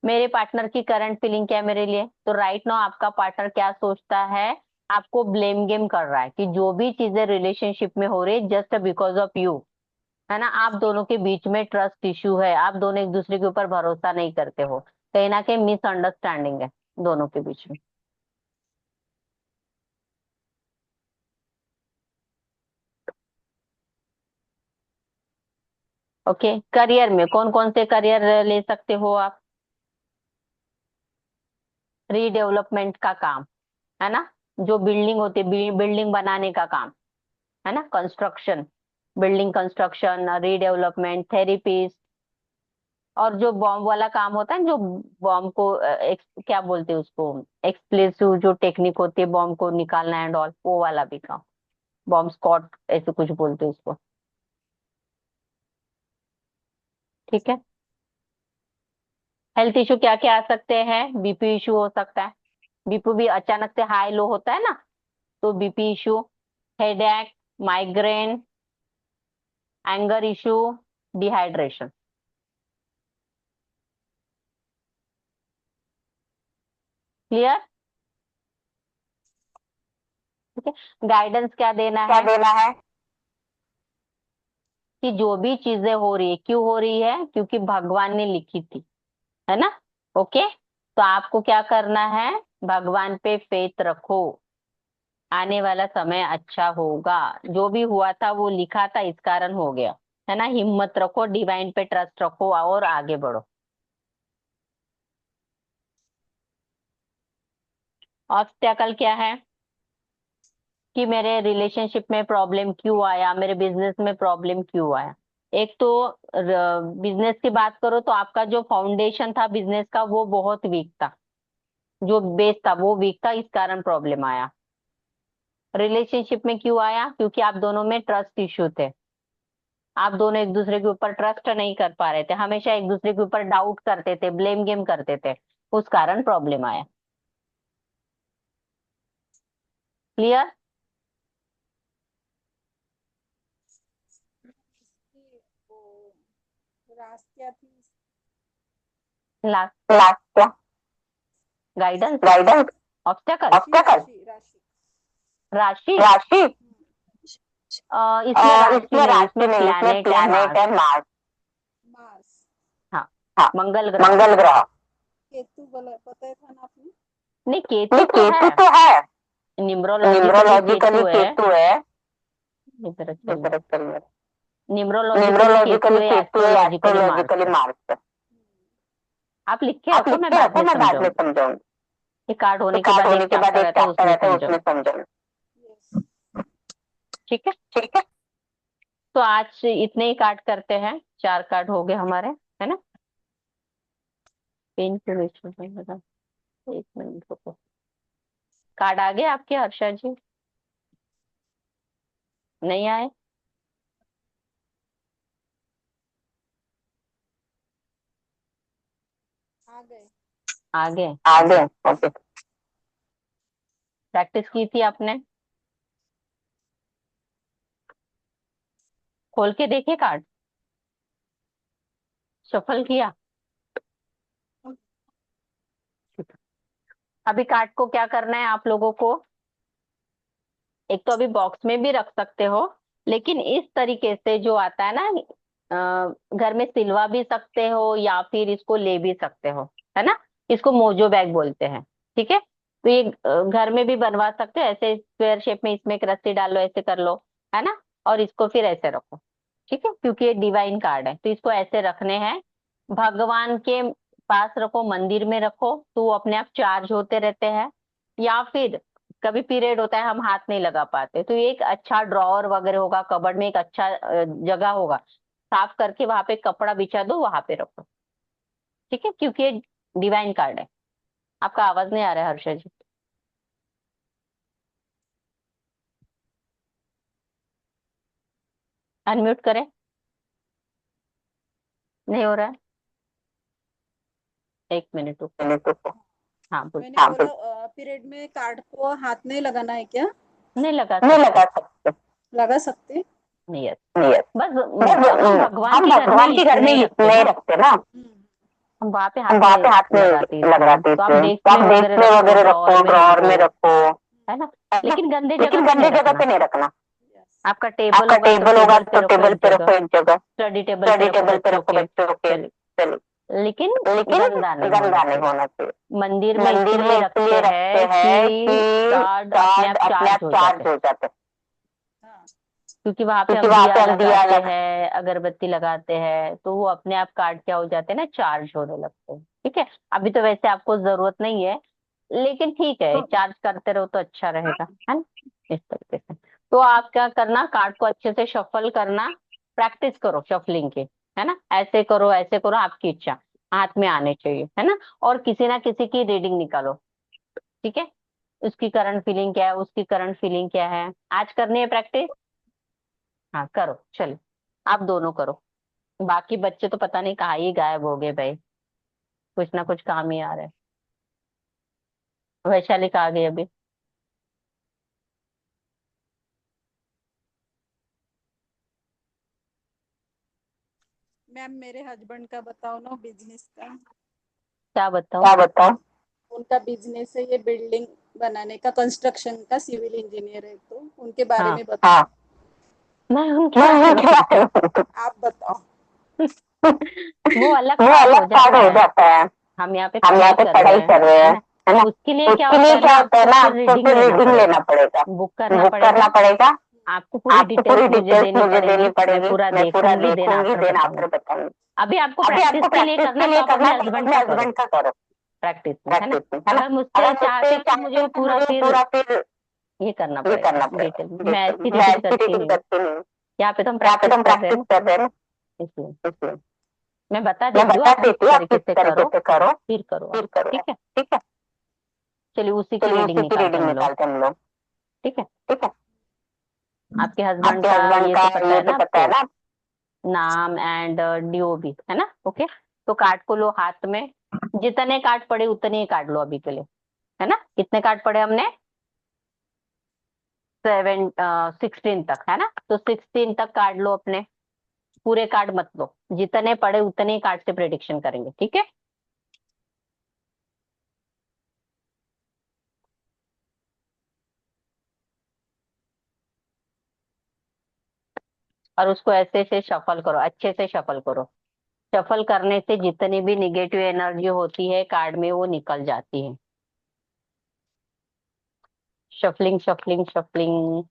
मेरे पार्टनर की करंट फीलिंग क्या है मेरे लिए, तो राइट नाउ आपका पार्टनर क्या सोचता है, आपको ब्लेम गेम कर रहा है कि जो भी चीजें रिलेशनशिप में हो रही है जस्ट बिकॉज ऑफ यू, है ना। आप दोनों के बीच में ट्रस्ट इश्यू है, आप दोनों एक दूसरे के ऊपर भरोसा नहीं करते हो, कहीं ना कहीं मिसअंडरस्टैंडिंग है दोनों के बीच में। ओके, करियर में कौन कौन से करियर ले सकते हो आप, रीडेवलपमेंट का काम, है ना, जो बिल्डिंग होती है बिल्डिंग बनाने का काम, है ना, construction, building construction, redevelopment, therapist, और जो बॉम्ब वाला काम होता है, जो बॉम्ब को क्या बोलते हैं उसको, एक्सप्लोसिव जो टेक्निक होती है बॉम्ब को निकालना एंड ऑल, वो वाला भी काम, बॉम्ब स्क्वाड ऐसे कुछ बोलते हैं उसको। ठीक है। हेल्थ इशू क्या क्या आ सकते हैं, बीपी इशू हो सकता है, बीपी भी अचानक से हाई लो होता है ना, तो BP issue, headache, migraine, anger issue, dehydration. Clear. ठीक है, गाइडेंस क्या देना है, कि जो भी चीजें हो रही है क्यों हो रही है, क्योंकि भगवान ने लिखी थी, है ना। ओके, तो आपको क्या करना है, भगवान पे फेथ रखो, आने वाला समय अच्छा होगा, जो भी हुआ था वो लिखा था इस कारण हो गया, है ना। हिम्मत रखो, डिवाइन पे ट्रस्ट रखो और आगे बढ़ो। ऑब्स्टेकल क्या है, कि मेरे रिलेशनशिप में प्रॉब्लम क्यों आया, मेरे बिजनेस में प्रॉब्लम क्यों आया। एक तो बिजनेस की बात करो तो आपका जो फाउंडेशन था बिजनेस का वो बहुत वीक था, जो बेस था वो वीक था, इस कारण प्रॉब्लम आया। रिलेशनशिप में क्यों आया, क्योंकि आप दोनों में ट्रस्ट इश्यू थे, आप दोनों एक दूसरे के ऊपर ट्रस्ट नहीं कर पा रहे थे, हमेशा एक दूसरे के ऊपर डाउट करते थे, ब्लेम गेम करते थे, उस कारण प्रॉब्लम आया। क्लियर। इसकी वो रास क्या थी? लास्ट गाइडेंस, ऑब्स्टेकल, राशि राशि राशि, हम्म, इसमें राशि नहीं, इसमें प्लैनेट है मार्स। मार्स। हाँ, मंगल ग्रह। केतु बोला बताया था ना आपने? नहीं, केतु तो है, न्यूमरोलॉजिकली केतु है, इधर चलिए, न्यूमरोलॉजिकली केतु है, एस्ट्रोलॉजिकली मार्स है। आप लिख के रखो, मैं बाद में समझाऊंगी, ये कार्ड होने के बाद एक चैप्टर रहता है उसमें समझाऊंगी। यस। ठीक है, तो आज इतने ही कार्ड करते हैं, 4 कार्ड हो गए हमारे, है ना। पेन के बीच में बता, 1 मिनट रुको, कार्ड आ गए आपके हर्षा जी, नहीं आए। आ गए। आ गए, ओके। प्रैक्टिस की थी आपने, खोल के देखे कार्ड, सफल किया। अभी कार्ड को क्या करना है आप लोगों को, एक तो अभी बॉक्स में भी रख सकते हो, लेकिन इस तरीके से जो आता है ना, घर में सिलवा भी सकते हो या फिर इसको ले भी सकते हो, है ना। इसको मोजो बैग बोलते हैं। ठीक है, तो ये घर में भी बनवा सकते हो, ऐसे स्क्वायर शेप में इसमें एक रस्सी डाल लो, ऐसे कर लो, है ना, और इसको फिर ऐसे रखो। ठीक है, क्योंकि ये डिवाइन कार्ड है तो इसको ऐसे रखने हैं, भगवान के पास रखो, मंदिर में रखो, तो वो अपने आप चार्ज होते रहते हैं। या फिर कभी पीरियड होता है हम हाथ नहीं लगा पाते, तो ये एक अच्छा ड्रॉअर वगैरह होगा, कबर्ड में एक अच्छा जगह होगा, साफ करके वहां पे कपड़ा बिछा दो, वहां पे रखो। ठीक है, क्योंकि ये डिवाइन कार्ड है। आपका आवाज नहीं आ रहा है हर्षा जी, अनम्यूट करें, नहीं हो रहा है, 1 मिनट रुको। हाँ बोल, मैंने बोला पीरियड में कार्ड को हाथ नहीं लगाना है क्या? नहीं लगा सकते, लगा सकते? नहीं है, बस हम भगवान के घर में इसमें रखते ना, हम्म, हम वहां पे हम हाथ वहां पे नहीं हाथ लगाते में इसमें, लगाते तो आप इसमें, डेस्क तो में आप वगैरह डेस्क में रखो, वगैरह ड्रॉअर रखो, में ड्रॉअर रखो, में रखो, है ना। है ना। लेकिन गंदे जगह लेकिन पे नहीं गंदे जगह रखना। पे नहीं रखना। आपका टेबल आपका होगा तो टेबल होगा टेबल पे तो रखो टेबल एक पे जगह, रखो एक जगह, स्टडी टेबल पे स्टडी रखो टेबल पे बच्चों रखो के, बच्चों के, चलिए। चलिए। लेकिन लेकिन गंदा नहीं होना गंदा नहीं चाहिए। होना चाहिए। मंदिर में मंदिर में इसलिए इसलिए रखते रखते हैं हैं कि कि कार्ड अपने कार्ड आप अपने आप चार्ज हो जाते चार्ज हैं, हो जाते हैं, हाँ। क्योंकि वहां पे क्योंकि हम वहां पे दिया हम दिया लगाते लगा। हैं, अगरबत्ती लगाते हैं, तो वो अपने आप कार्ड क्या हो जाते हैं ना, चार्ज होने लगते हैं। ठीक है, अभी तो वैसे आपको जरूरत नहीं है, लेकिन ठीक है, चार्ज करते रहो तो अच्छा रहेगा, है ना। इस तरीके से तो आप क्या करना, कार्ड को अच्छे से शफल करना, प्रैक्टिस करो शफलिंग की, है ना। ऐसे करो, आपकी इच्छा, हाथ में आने चाहिए, है ना। और किसी ना किसी की रीडिंग निकालो, ठीक है। उसकी करंट फीलिंग क्या है, उसकी करंट फीलिंग क्या है, आज करनी है प्रैक्टिस। हाँ करो, चलो, आप दोनों करो। बाकी बच्चे तो पता नहीं कहाँ ही गायब हो गए भाई, कुछ ना कुछ काम ही आ रहा है। वैशाली कहाँ गई अभी? मैम मेरे हस्बैंड का बताओ ना, बिजनेस का। क्या बताऊं? क्या बताओ। उनका बिजनेस है ये बिल्डिंग बनाने का, कंस्ट्रक्शन का, सिविल इंजीनियर है, तो उनके बारे हाँ, में बताओ। हाँ। मैं उनके मैं बारे मैं में क्या बताऊं? आप बताओ। वो अलग वो पार्ट अलग हो पार्ट जाता हो है। जाता है। हम यहाँ पे हम यहाँ पढ़ाई पे कर रहे पढ़ाई हैं, कर रहे है हैं, ना। है ना। उसके लिए क्या उसके होता लिए है ना, क्या होता है आपको ना, फिर आपको रीडिंग फिर लेना रीडिंग लेना पड़ेगा, पड़ेगा, बुक करना बुक करना पड़ेगा, पड़ेगा। आपको पूरी आपको डिटेल्स पूरी मुझे डिटेल्स देनी मुझे देनी पड़ेगी, मैं पड़ेगी, पूरा मैं पूरा देखूंगी, देन देखूंगी, आफ्टर देन बताऊंगी। आफ्टर बताऊंगी। अभी आपको अभी प्रैक्टिस आपको के लिए प्रैक्टिस करना के है, तो लिए आप करना अपने है, तो आप हस्बैंड अपने का करो हस्बैंड का करो प्रैक्टिस में, है ना। प्रैक्टिस में, है ना। अगर मुझसे अगर चाहते मुझसे हो तो चाहते मुझे हो तो पूरा मुझे फिर पूरा फिर ये करना ये पड़ेगा करना पड़ेगा, डिटेल में, मैं डिटेल ऐसी मैं रीडिंग ऐसी करती रीडिंग नहीं हूँ। करती नहीं हूँ। यहाँ पे तो हम यहाँ पे तो प्रैक्टिस हम कर रहे हैं प्रैक्टिस ना, कर रहे हैं ना, इसलिए इसलिए मैं बता मैं देती हूँ, बता आप किस देती हूँ, आप तरीके किस से तरीके करो, से करो, फिर करो आप, फिर करो ठीक आप, है। ठीक है। चलिए उसी की चलिए रीडिंग उसी की निकालते हैं रीडिंग हम लोग, निकालते हैं हम लोग, ठीक है। ठीक है। आपके हस्बैंड आपके का हस्बैंड ये का तो पता ये है तो ना पता है आपको, ना। नाम एंड डीओ भी, है ना, ओके। तो कार्ड को लो हाथ में, जितने कार्ड पड़े उतने ही कार्ड लो अभी के लिए, है ना। कितने कार्ड पड़े हमने? 16 तक, है ना। तो 16 तक कार्ड लो अपने, पूरे कार्ड मत लो, जितने पड़े उतने ही कार्ड से प्रेडिक्शन करेंगे, ठीक है। और उसको ऐसे से शफल करो, अच्छे से शफल करो। शफल करने से जितनी भी निगेटिव एनर्जी होती है कार्ड में वो निकल जाती है। Shuffling shuffling shuffling.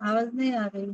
आवाज नहीं आ रही।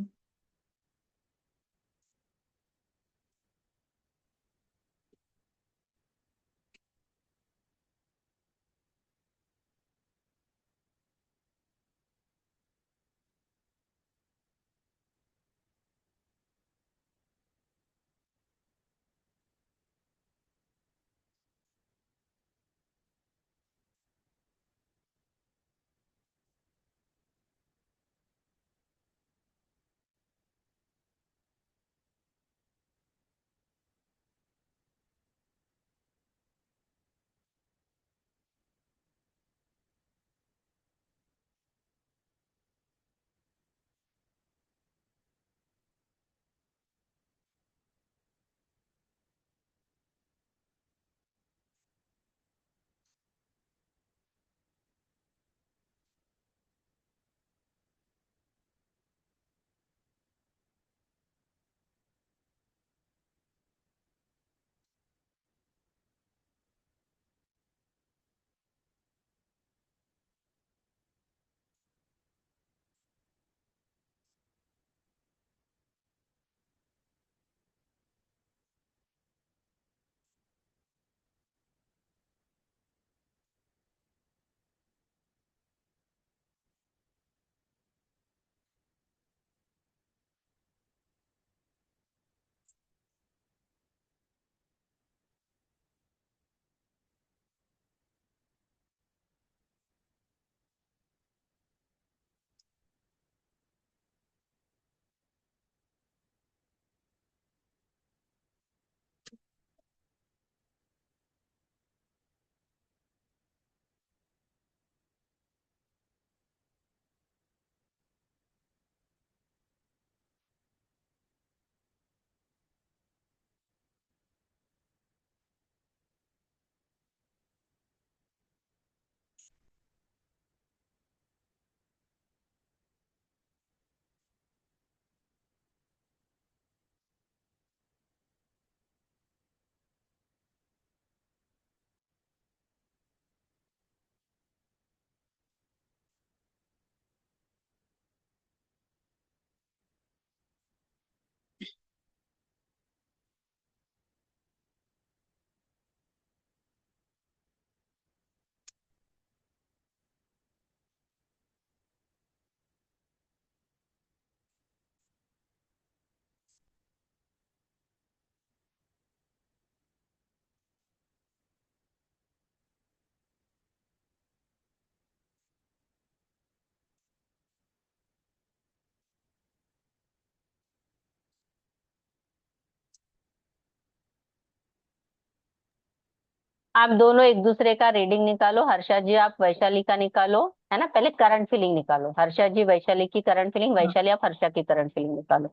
आप दोनों एक दूसरे का रीडिंग निकालो। हर्षा जी आप वैशाली का निकालो, है ना। पहले करंट फीलिंग निकालो। हर्षा जी वैशाली की करंट फीलिंग, हाँ, वैशाली आप हर्षा की करंट फीलिंग निकालो।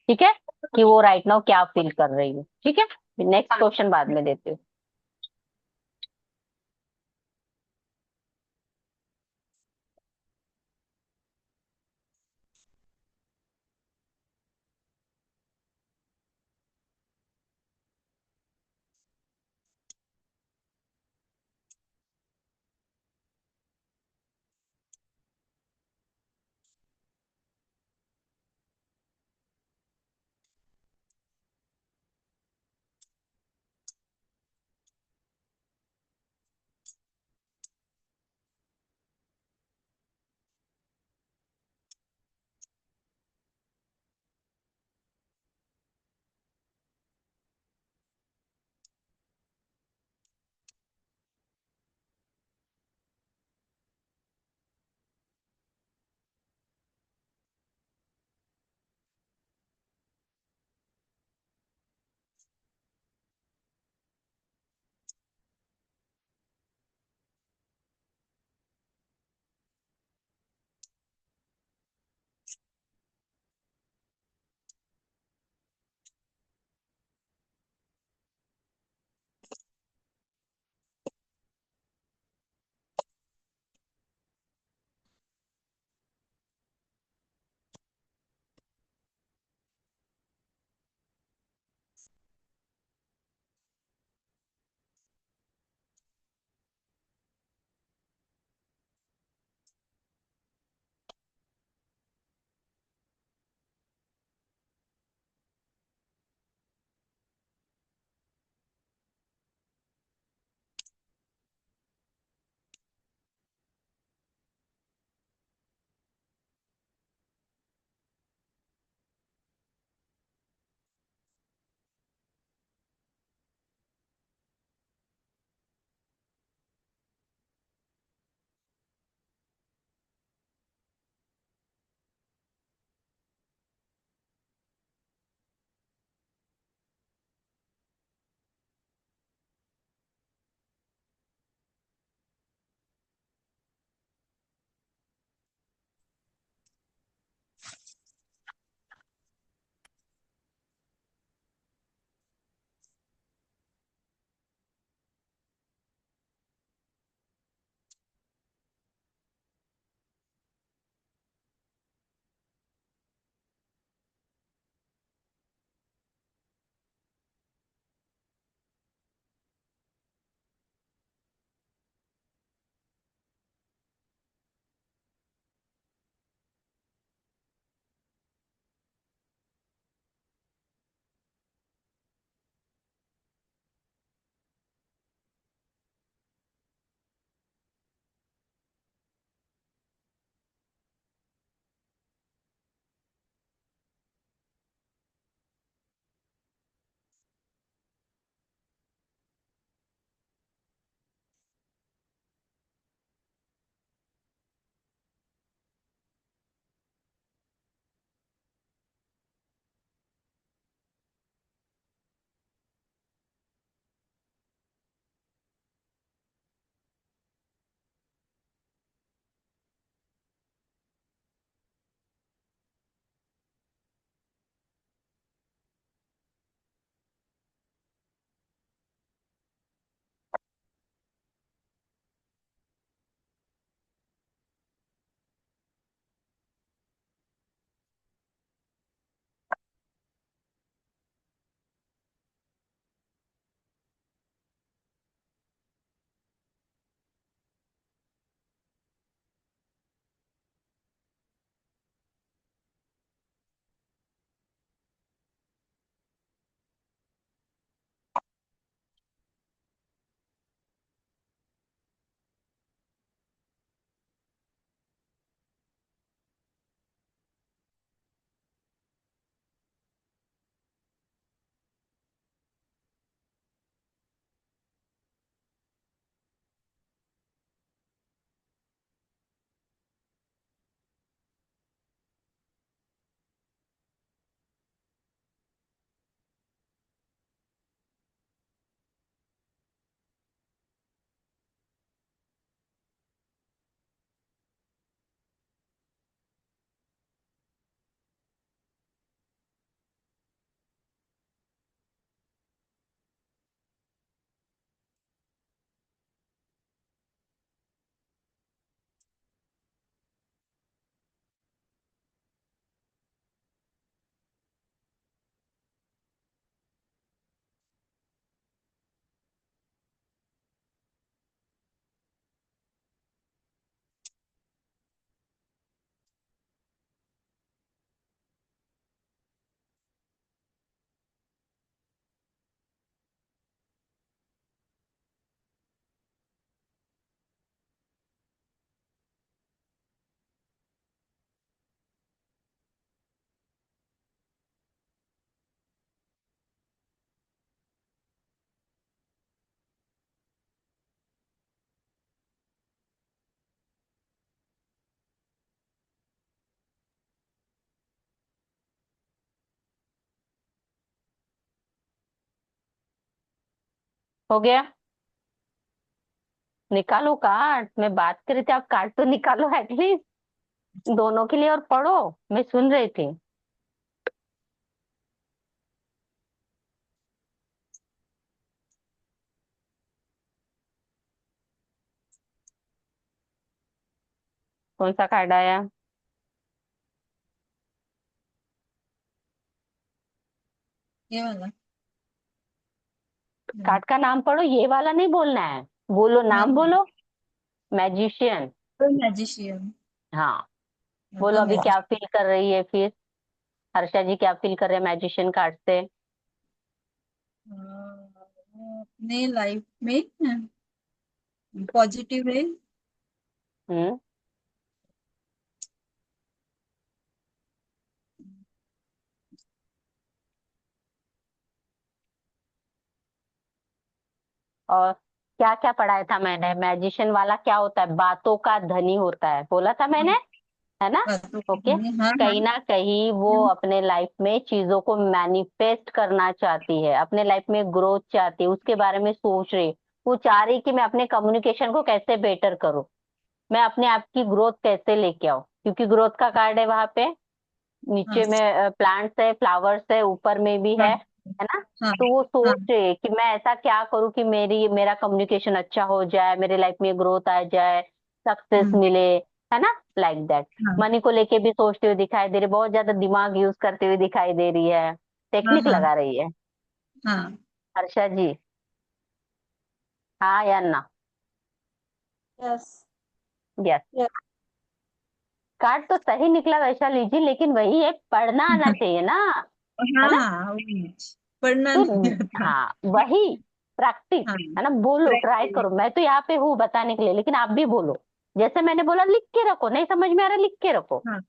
ठीक है, कि वो राइट नाउ क्या फील कर रही है। ठीक है, नेक्स्ट क्वेश्चन बाद में देती हूँ। हो गया? निकालो कार्ड, मैं बात कर रही थी, आप कार्ड तो निकालो एटलीस्ट दोनों के लिए और पढ़ो। मैं सुन रही थी। कौन सा कार्ड आया? ये वाला। कार्ड का नाम पढ़ो, ये वाला नहीं बोलना है। बोलो, हाँ नाम हाँ, बोलो। मैजिशियन। तो मैजिशियन। हाँ। बोलो द अभी क्या मैजिशियन। फील कर रही है फिर? हर्षा जी क्या फील कर रहे हैं मैजिशियन कार्ड से? अपने लाइफ में पॉजिटिव है। हम्म। और क्या क्या पढ़ाया था मैंने? मैजिशियन वाला क्या होता है? बातों का धनी होता है, बोला था मैंने, है ना? बातों की ओके। दुनिया, हाँ हाँ। कहीं ना कहीं वो अपने लाइफ में चीजों को मैनिफेस्ट करना चाहती है, अपने लाइफ में ग्रोथ चाहती है, उसके बारे में सोच रही। वो चाह रही कि मैं अपने कम्युनिकेशन को कैसे बेटर करूं, मैं अपने आप की ग्रोथ कैसे लेके आऊं, क्योंकि ग्रोथ का कार्ड है वहां पे। हाँ नीचे में प्लांट्स है, फ्लावर्स है, ऊपर में भी हाँ है ना? हाँ तो वो हाँ सोच रही है कि मैं ऐसा क्या करूं कि मेरा कम्युनिकेशन अच्छा हो जाए, मेरे लाइफ में ग्रोथ आ जाए, सक्सेस हाँ मिले, है ना? Like that. हाँ मनी को लेके भी सोचते हुए दिखाई दे रही, बहुत ज्यादा दिमाग यूज करते हुए दिखाई दे रही है, हाँ टेक्निक हाँ लगा रही है। हाँ। हर्षा जी, हाँ या ना? यस। यस। यस। कार्ड तो सही निकला वैशाली जी, लेकिन वही है, पढ़ना आना चाहिए ना, है हाँ ना? हाँ, वही। पढ़ना तो नहीं आता। हाँ वही, प्रैक्टिस, हाँ, है ना? बोलो, ट्राई प्रैक्टिस। करो, मैं तो यहाँ पे हूँ बताने के लिए, लेकिन आप भी बोलो। जैसे मैंने बोला, लिख के रखो, नहीं समझ में आ रहा लिख के रखो, हाँ,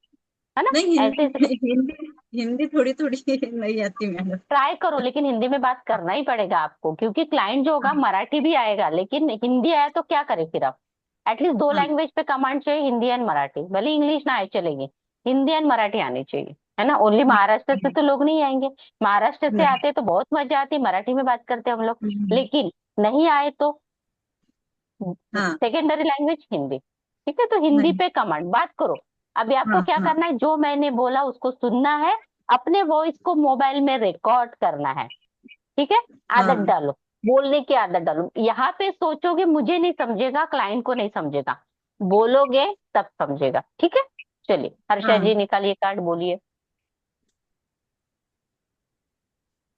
है ना? नहीं ऐसे हिंदी, ऐसे हिंदी हिंदी थोड़ी थोड़ी नहीं आती मैडम। ट्राई करो, लेकिन हिंदी में बात करना ही पड़ेगा आपको, क्योंकि क्लाइंट जो होगा मराठी भी आएगा, लेकिन हिंदी आया तो क्या करे फिर आप? एटलीस्ट दो हाँ लैंग्वेज पे कमांड चाहिए, हिंदी एंड मराठी, भले इंग्लिश ना आए चलेगी, हिंदी एंड मराठी आनी चाहिए, है ना? ओनली महाराष्ट्र से तो लोग नहीं आएंगे। महाराष्ट्र से नहीं। आते तो बहुत मजा आती, मराठी में बात करते हम लोग। हम्म, लेकिन नहीं आए तो हाँ सेकेंडरी लैंग्वेज हिंदी, ठीक है? तो हिंदी नहीं। पे कमांड बात करो। अभी आपको हाँ क्या हाँ करना है, जो मैंने बोला उसको सुनना है, अपने वॉइस को मोबाइल में रिकॉर्ड करना है, ठीक है? आदत हाँ डालो, बोलने की आदत डालो। यहाँ पे सोचोगे मुझे नहीं समझेगा, क्लाइंट को नहीं समझेगा, बोलोगे तब समझेगा, ठीक है? चलिए हर्षा हाँ। जी निकालिए कार्ड, बोलिए।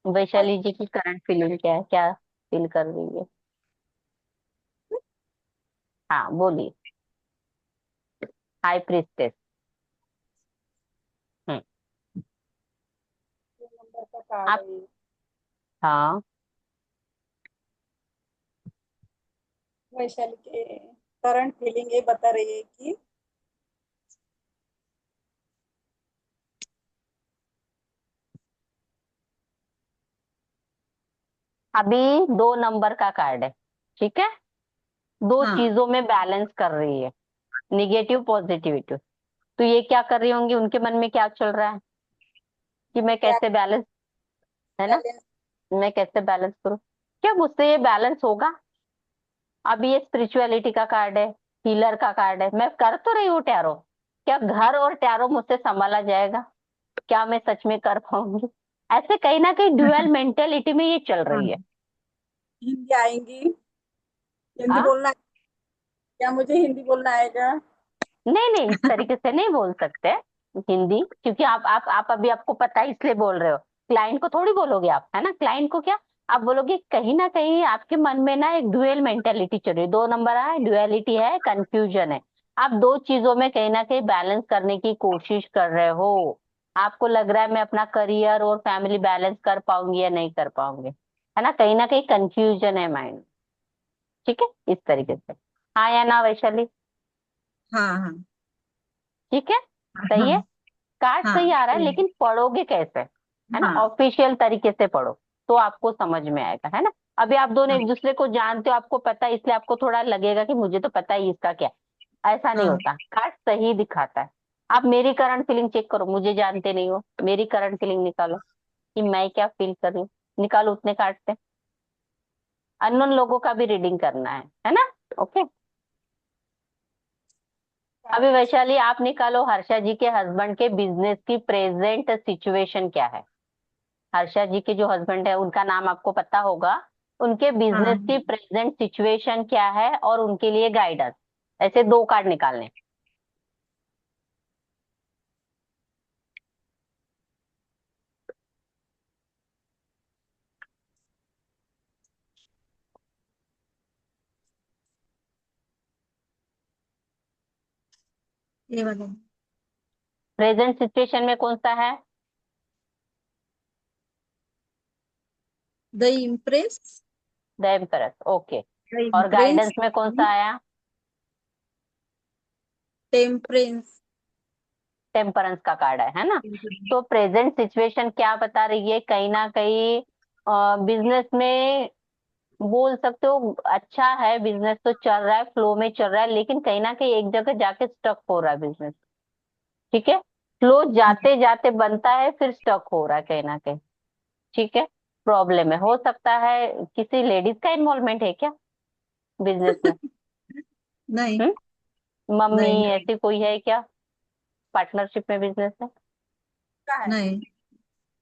वैशाली जी की करंट फीलिंग क्या है, क्या फील कर रही है? हाँ बोलिए। High priestess. हम्म। 2 नंबर का कार्ड आप, है ये। हाँ, वैशाली के करंट फीलिंग ये बता रही है कि अभी 2 नंबर का कार्ड है, ठीक है? दो हाँ चीजों में बैलेंस कर रही है, निगेटिव पॉजिटिविटी। तो ये क्या कर रही होंगी, उनके मन में क्या चल रहा है कि मैं क्या कैसे बैलेंस, है ना? बैलेंस। मैं कैसे बैलेंस करूं? क्या मुझसे ये बैलेंस होगा? अब ये स्पिरिचुअलिटी का कार्ड है, हीलर का कार्ड है, मैं कर तो रही हूँ टैरो, क्या घर और टैरो मुझसे संभाला जाएगा? क्या मैं सच में कर पाऊंगी? ऐसे कहीं ना कहीं ड्यूअल मेंटेलिटी में ये चल रही है। हाँ हिंदी आएंगी? हिंदी हाँ, बोलना? क्या मुझे हिंदी बोलना आएगा? नहीं नहीं, इस तरीके से नहीं बोल सकते हिंदी, क्योंकि आप अभी आपको पता है इसलिए बोल रहे हो। क्लाइंट को थोड़ी बोलोगे आप, है ना? क्लाइंट को क्या आप बोलोगे? कहीं ना कहीं आपके मन में ना एक ड्यूअल मेंटेलिटी चल रही है, 2 नंबर है, ड्यूअलिटी है, कंफ्यूजन है। आप दो चीजों में कहीं ना कहीं बैलेंस करने की कोशिश कर रहे हो। आपको लग रहा है मैं अपना करियर और फैमिली बैलेंस कर पाऊंगी या नहीं कर पाऊंगी, है ना कहीं कंफ्यूजन है माइंड, ठीक है? इस तरीके से। हाँ या ना वैशाली? हाँ हाँ ठीक है, हाँ सही है। कार्ड हाँ, सही आ रहा है, सही है। लेकिन पढ़ोगे कैसे, है ना? हाँ ऑफिशियल तरीके से पढ़ो, तो आपको समझ में आएगा, है ना? अभी आप दोनों हाँ एक दूसरे को जानते हो, आपको पता है, इसलिए आपको थोड़ा लगेगा कि मुझे तो पता ही इसका क्या है। ऐसा नहीं हाँ होता, कार्ड सही दिखाता है। आप मेरी करंट फीलिंग चेक करो, मुझे जानते नहीं हो, मेरी करंट फीलिंग निकालो कि मैं क्या फील कर रही हूँ। निकालो उतने कार्ड से। अननोन लोगों का भी रीडिंग करना है ना? ओके। अभी वैशाली आप निकालो, हर्षा जी के हस्बैंड के बिजनेस की प्रेजेंट सिचुएशन क्या है? हर्षा जी के जो हस्बैंड है उनका नाम आपको पता होगा, उनके हाँ, बिजनेस की प्रेजेंट सिचुएशन क्या है और उनके लिए गाइडेंस। ऐसे दो कार्ड निकालने। ये वाला। प्रेजेंट सिचुएशन में कौन सा है? The impress. The emperor. Okay. The और इम्प्रेस। गाइडेंस में कौन सा आया? टेम्परेंस। टेम्परेंस का कार्ड है ना? तो प्रेजेंट सिचुएशन क्या बता रही है? कहीं ना कहीं बिजनेस में बोल सकते हो अच्छा है, बिजनेस तो चल रहा है, फ्लो में चल रहा है, लेकिन कहीं ना कहीं एक जगह जाके स्टक हो रहा है बिजनेस। ठीक है। फ्लो जाते जाते बनता है, फिर स्टक हो रहा है कहीं ना कहीं। ठीक है। प्रॉब्लम है, हो सकता है किसी लेडीज का इन्वॉल्वमेंट है क्या बिजनेस में? नहीं, मम्मी नहीं, ऐसी कोई है क्या पार्टनरशिप में बिजनेस में? का है नहीं।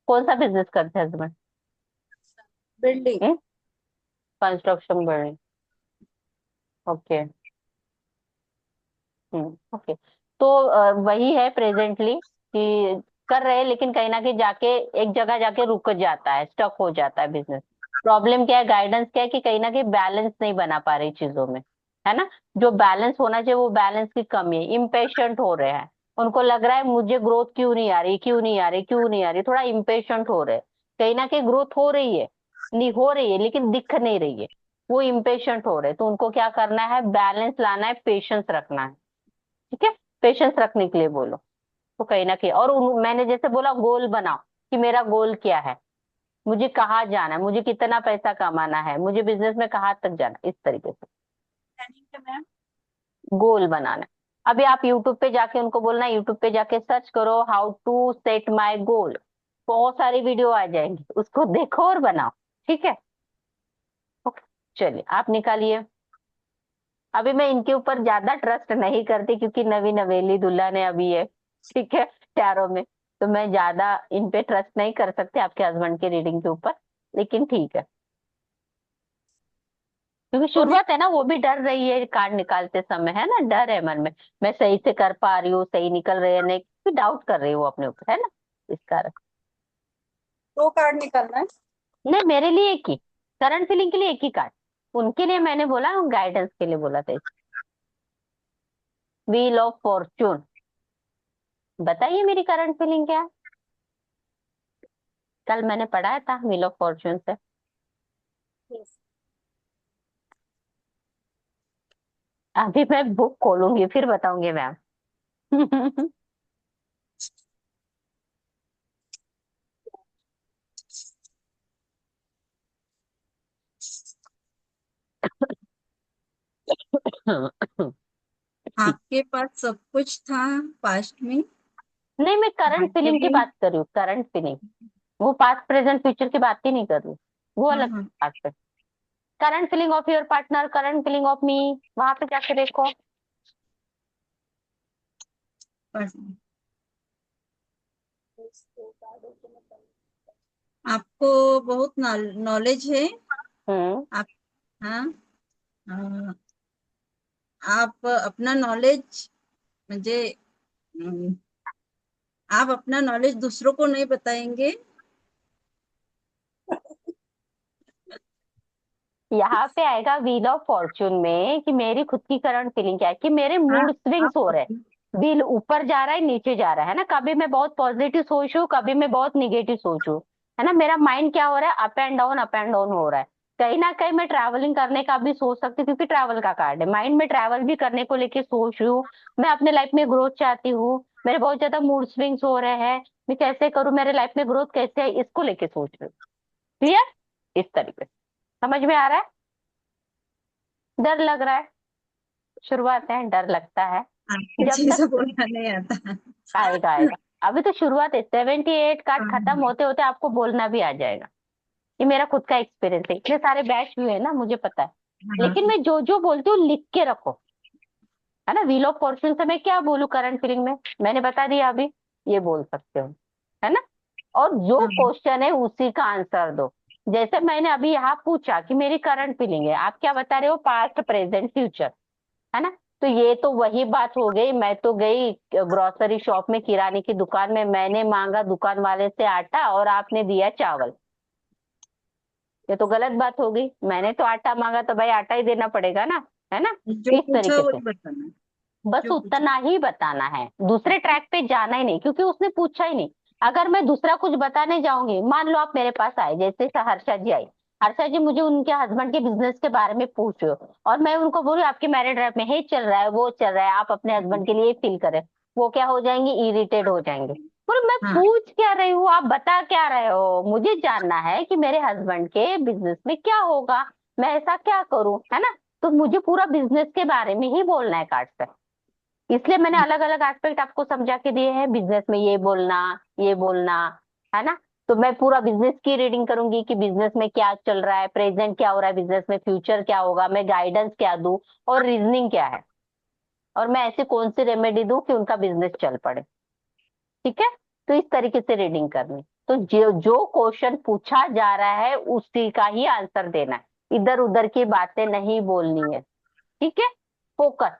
कौन सा बिजनेस करते हैं husband? Building. Construction building. Okay. Okay. तो वही है प्रेजेंटली कि कर रहे हैं, लेकिन कहीं ना कहीं जाके एक जगह जाके रुक जाता है, स्टक हो जाता है बिजनेस। प्रॉब्लम क्या है, गाइडेंस क्या है कि कहीं ना कहीं बैलेंस नहीं बना पा रही चीजों में, है ना? जो बैलेंस होना चाहिए वो बैलेंस की कमी है, इम्पेशेंट हो रहे हैं। उनको लग रहा है मुझे ग्रोथ क्यों नहीं आ रही, क्यों नहीं आ रही, क्यों नहीं आ रही, थोड़ा इम्पेशेंट हो रहे हैं। कहीं ना कहीं ग्रोथ हो रही है, नहीं हो रही है, लेकिन दिख नहीं रही है। वो इम्पेशेंट हो रहे हैं, तो उनको क्या करना है, बैलेंस लाना है, पेशेंस रखना है। ठीक है। पेशेंस रखने के लिए बोलो। तो कहीं ना कहीं, और मैंने जैसे बोला गोल बनाओ कि मेरा गोल क्या है, मुझे कहाँ जाना है, मुझे कितना पैसा कमाना है, मुझे बिजनेस में कहाँ तक जाना है, इस तरीके से प्लानिंग है मैम। गोल बनाना है। अभी आप यूट्यूब पे जाके उनको बोलना, यूट्यूब पे जाके सर्च करो हाउ टू सेट माई गोल। बहुत सारी वीडियो आ जाएंगी, उसको देखो और बनाओ। ठीक है। ओके। चलिए आप निकालिए। अभी मैं इनके ऊपर ज्यादा ट्रस्ट नहीं करती क्योंकि नवी नवेली दुल्हन है अभी ये। ठीक है। टैरो में तो मैं ज्यादा इन पे ट्रस्ट नहीं कर सकती आपके हस्बैंड के रीडिंग के ऊपर, लेकिन ठीक है। क्योंकि तो भी शुरुआत है ना, वो भी डर रही है कार्ड निकालते समय, है ना? डर है मन में, मैं सही से कर पा रही हूँ, सही निकल रही है नहीं, डाउट कर रही हूँ अपने ऊपर, है ना? इस कारण। दो कार्ड निकालना है। नहीं, मेरे लिए एक ही, करंट फीलिंग के लिए एक ही कार्ड। उनके लिए मैंने बोला, गाइडेंस के लिए बोला था। Wheel of Fortune. बताइए मेरी करंट फीलिंग क्या है? कल मैंने पढ़ाया था व्हील ऑफ फॉर्चून से। Yes. अभी मैं बुक खोलूंगी फिर बताऊंगी मैम। आपके पास सब कुछ था पास्ट में। नहीं, मैं करंट भाग्य फीलिंग की भी। बात कर रही हूँ, करंट फीलिंग। वो पास्ट प्रेजेंट फ्यूचर की बात ही नहीं कर रही हूँ। वो हाँ, अलग हाँ। बात है। Current feeling of your partner, current feeling of me, वहां पे जाके देखो। पास्ट। Yes, दो कार्ड है तो मैं आपको बहुत नॉलेज है। हम्म। आप। हाँ। अ, आप अपना नॉलेज मुझे आप अपना नॉलेज दूसरों को नहीं बताएंगे। यहाँ पे आएगा व्हील ऑफ फॉर्चून में कि मेरी खुद की करंट फीलिंग क्या है, कि मेरे हाँ। मूड स्विंग्स आप हो रहे हैं। व्हील ऊपर जा रहा है, नीचे जा रहा है ना? कभी मैं बहुत पॉजिटिव सोच हूँ, कभी मैं बहुत निगेटिव सोच हूँ, है ना? मेरा माइंड क्या हो रहा है, up and down, up and down हो रहा है। कहीं ना कहीं मैं ट्रैवलिंग करने का भी सोच सकती हूँ, क्योंकि ट्रैवल का कार्ड है, माइंड में ट्रैवल भी करने को लेके सोच रही हूँ। मैं अपने लाइफ में ग्रोथ चाहती हूँ, मेरे बहुत ज्यादा मूड स्विंग्स हो रहे हैं, मैं कैसे करूँ, मेरे लाइफ में ग्रोथ कैसे है, इसको लेके सोच रही हूँ। क्लियर? इस तरीके से समझ में आ रहा है? डर लग रहा है, शुरुआत है, डर लगता है। आपके जब जैसा तक बोलना नहीं आता। आएगा आएगा। अभी तो शुरुआत है, 78 कार्ड खत्म हाँ। होते होते आपको बोलना भी आ जाएगा। ये मेरा खुद का एक्सपीरियंस है, इतने सारे बैच हुए हैं ना, मुझे पता है। हाँ लेकिन मैं जो जो बोलती हूँ लिख के रखो, है ना। व्हील ऑफ फॉर्च्यून से मैं क्या बोलूं करंट फीलिंग में, मैंने बता दिया अभी, ये बोल सकते हो, है ना। और जो हाँ क्वेश्चन है उसी का आंसर दो। जैसे मैंने अभी यहाँ पूछा कि मेरी करंट फीलिंग है, आप क्या बता रहे हो, पास्ट प्रेजेंट फ्यूचर, है ना। तो ये तो वही बात हो गई, मैं तो गई ग्रोसरी शॉप में, किराने की दुकान में, मैंने मांगा दुकान वाले से आटा और आपने दिया चावल। ये तो गलत बात हो गई, मैंने तो आटा मांगा तो भाई आटा ही देना पड़ेगा ना, है ना। जो इस पूछा तरीके से वही बताना है। बस जो पूछा। उतना ही बताना है, दूसरे ट्रैक पे जाना ही नहीं, क्योंकि उसने पूछा ही नहीं। अगर मैं दूसरा कुछ बताने जाऊंगी, मान लो आप मेरे पास आए, जैसे हर्षा जी आई, हर्षा जी मुझे उनके हस्बैंड के बिजनेस के बारे में पूछ रहे हो, और मैं उनको बोलूँ आपके मैरिड लाइफ में ये चल रहा है वो चल रहा है, आप अपने हस्बैंड के लिए फील करें, वो क्या हो जाएंगे, इरिटेट हो जाएंगे। बोले मैं हाँ पूछ क्या रही हूँ, आप बता क्या रहे हो, मुझे जानना है कि मेरे हस्बैंड के बिजनेस में क्या होगा, मैं ऐसा क्या करूं, है ना। तो मुझे पूरा बिजनेस के बारे में ही बोलना है कार्ड से। इसलिए मैंने अलग अलग एस्पेक्ट आपको समझा के दिए हैं, बिजनेस में ये बोलना, है ना। तो मैं पूरा बिजनेस की रीडिंग करूंगी कि बिजनेस में क्या चल रहा है, प्रेजेंट क्या हो रहा है बिजनेस में, फ्यूचर क्या होगा, मैं गाइडेंस क्या दूं, और रीजनिंग क्या है, और मैं ऐसी कौन सी रेमेडी दूं कि उनका बिजनेस चल पड़े। ठीक है। तो इस तरीके से रीडिंग करनी। तो जो जो क्वेश्चन पूछा जा रहा है उसी का ही आंसर देना है, इधर उधर की बातें नहीं बोलनी है। ठीक है। फोकस,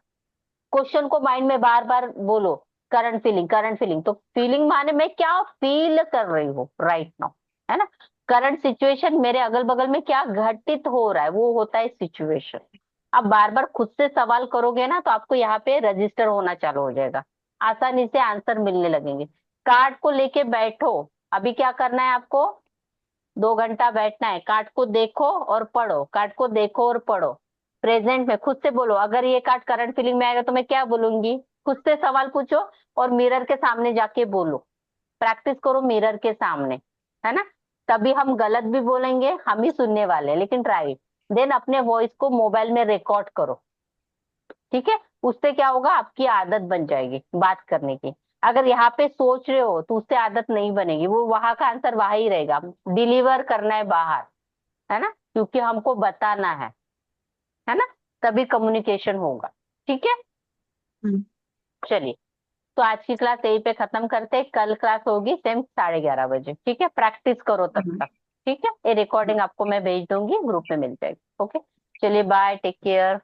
क्वेश्चन को माइंड में बार बार बोलो, करंट फीलिंग, करंट फीलिंग, तो फीलिंग माने मैं क्या फील कर रही हूँ राइट नाउ, है ना। करंट सिचुएशन, मेरे अगल बगल में क्या घटित हो रहा है, वो होता है सिचुएशन। आप बार बार खुद से सवाल करोगे ना, तो आपको यहाँ पे रजिस्टर होना चालू हो जाएगा, आसानी से आंसर मिलने लगेंगे। कार्ड को लेके बैठो, अभी क्या करना है आपको, 2 घंटा बैठना है, कार्ड को देखो और पढ़ो, कार्ड को देखो और पढ़ो। प्रेजेंट में खुद से बोलो, अगर ये कार्ड करंट फीलिंग में आएगा तो मैं क्या बोलूंगी, खुद से सवाल पूछो और मिरर के सामने जाके बोलो। प्रैक्टिस करो मिरर के सामने, है ना। तभी हम गलत भी बोलेंगे, हम ही सुनने वाले हैं, लेकिन ट्राई। देन अपने वॉइस को मोबाइल में रिकॉर्ड करो। ठीक है। उससे क्या होगा, आपकी आदत बन जाएगी बात करने की। अगर यहाँ पे सोच रहे हो तो उससे आदत नहीं बनेगी, वो वहां का आंसर वहां ही रहेगा, डिलीवर करना है बाहर, है ना, क्योंकि हमको बताना है ना, तभी कम्युनिकेशन होगा। ठीक है। हम्म, चलिए, तो आज की क्लास यहीं पे खत्म करते हैं, कल क्लास होगी सेम 11:30 बजे। ठीक है, प्रैक्टिस करो तब हाँ, तक। ठीक है, ये रिकॉर्डिंग आपको मैं भेज दूंगी, ग्रुप में मिल जाएगी। ओके, चलिए बाय, टेक केयर।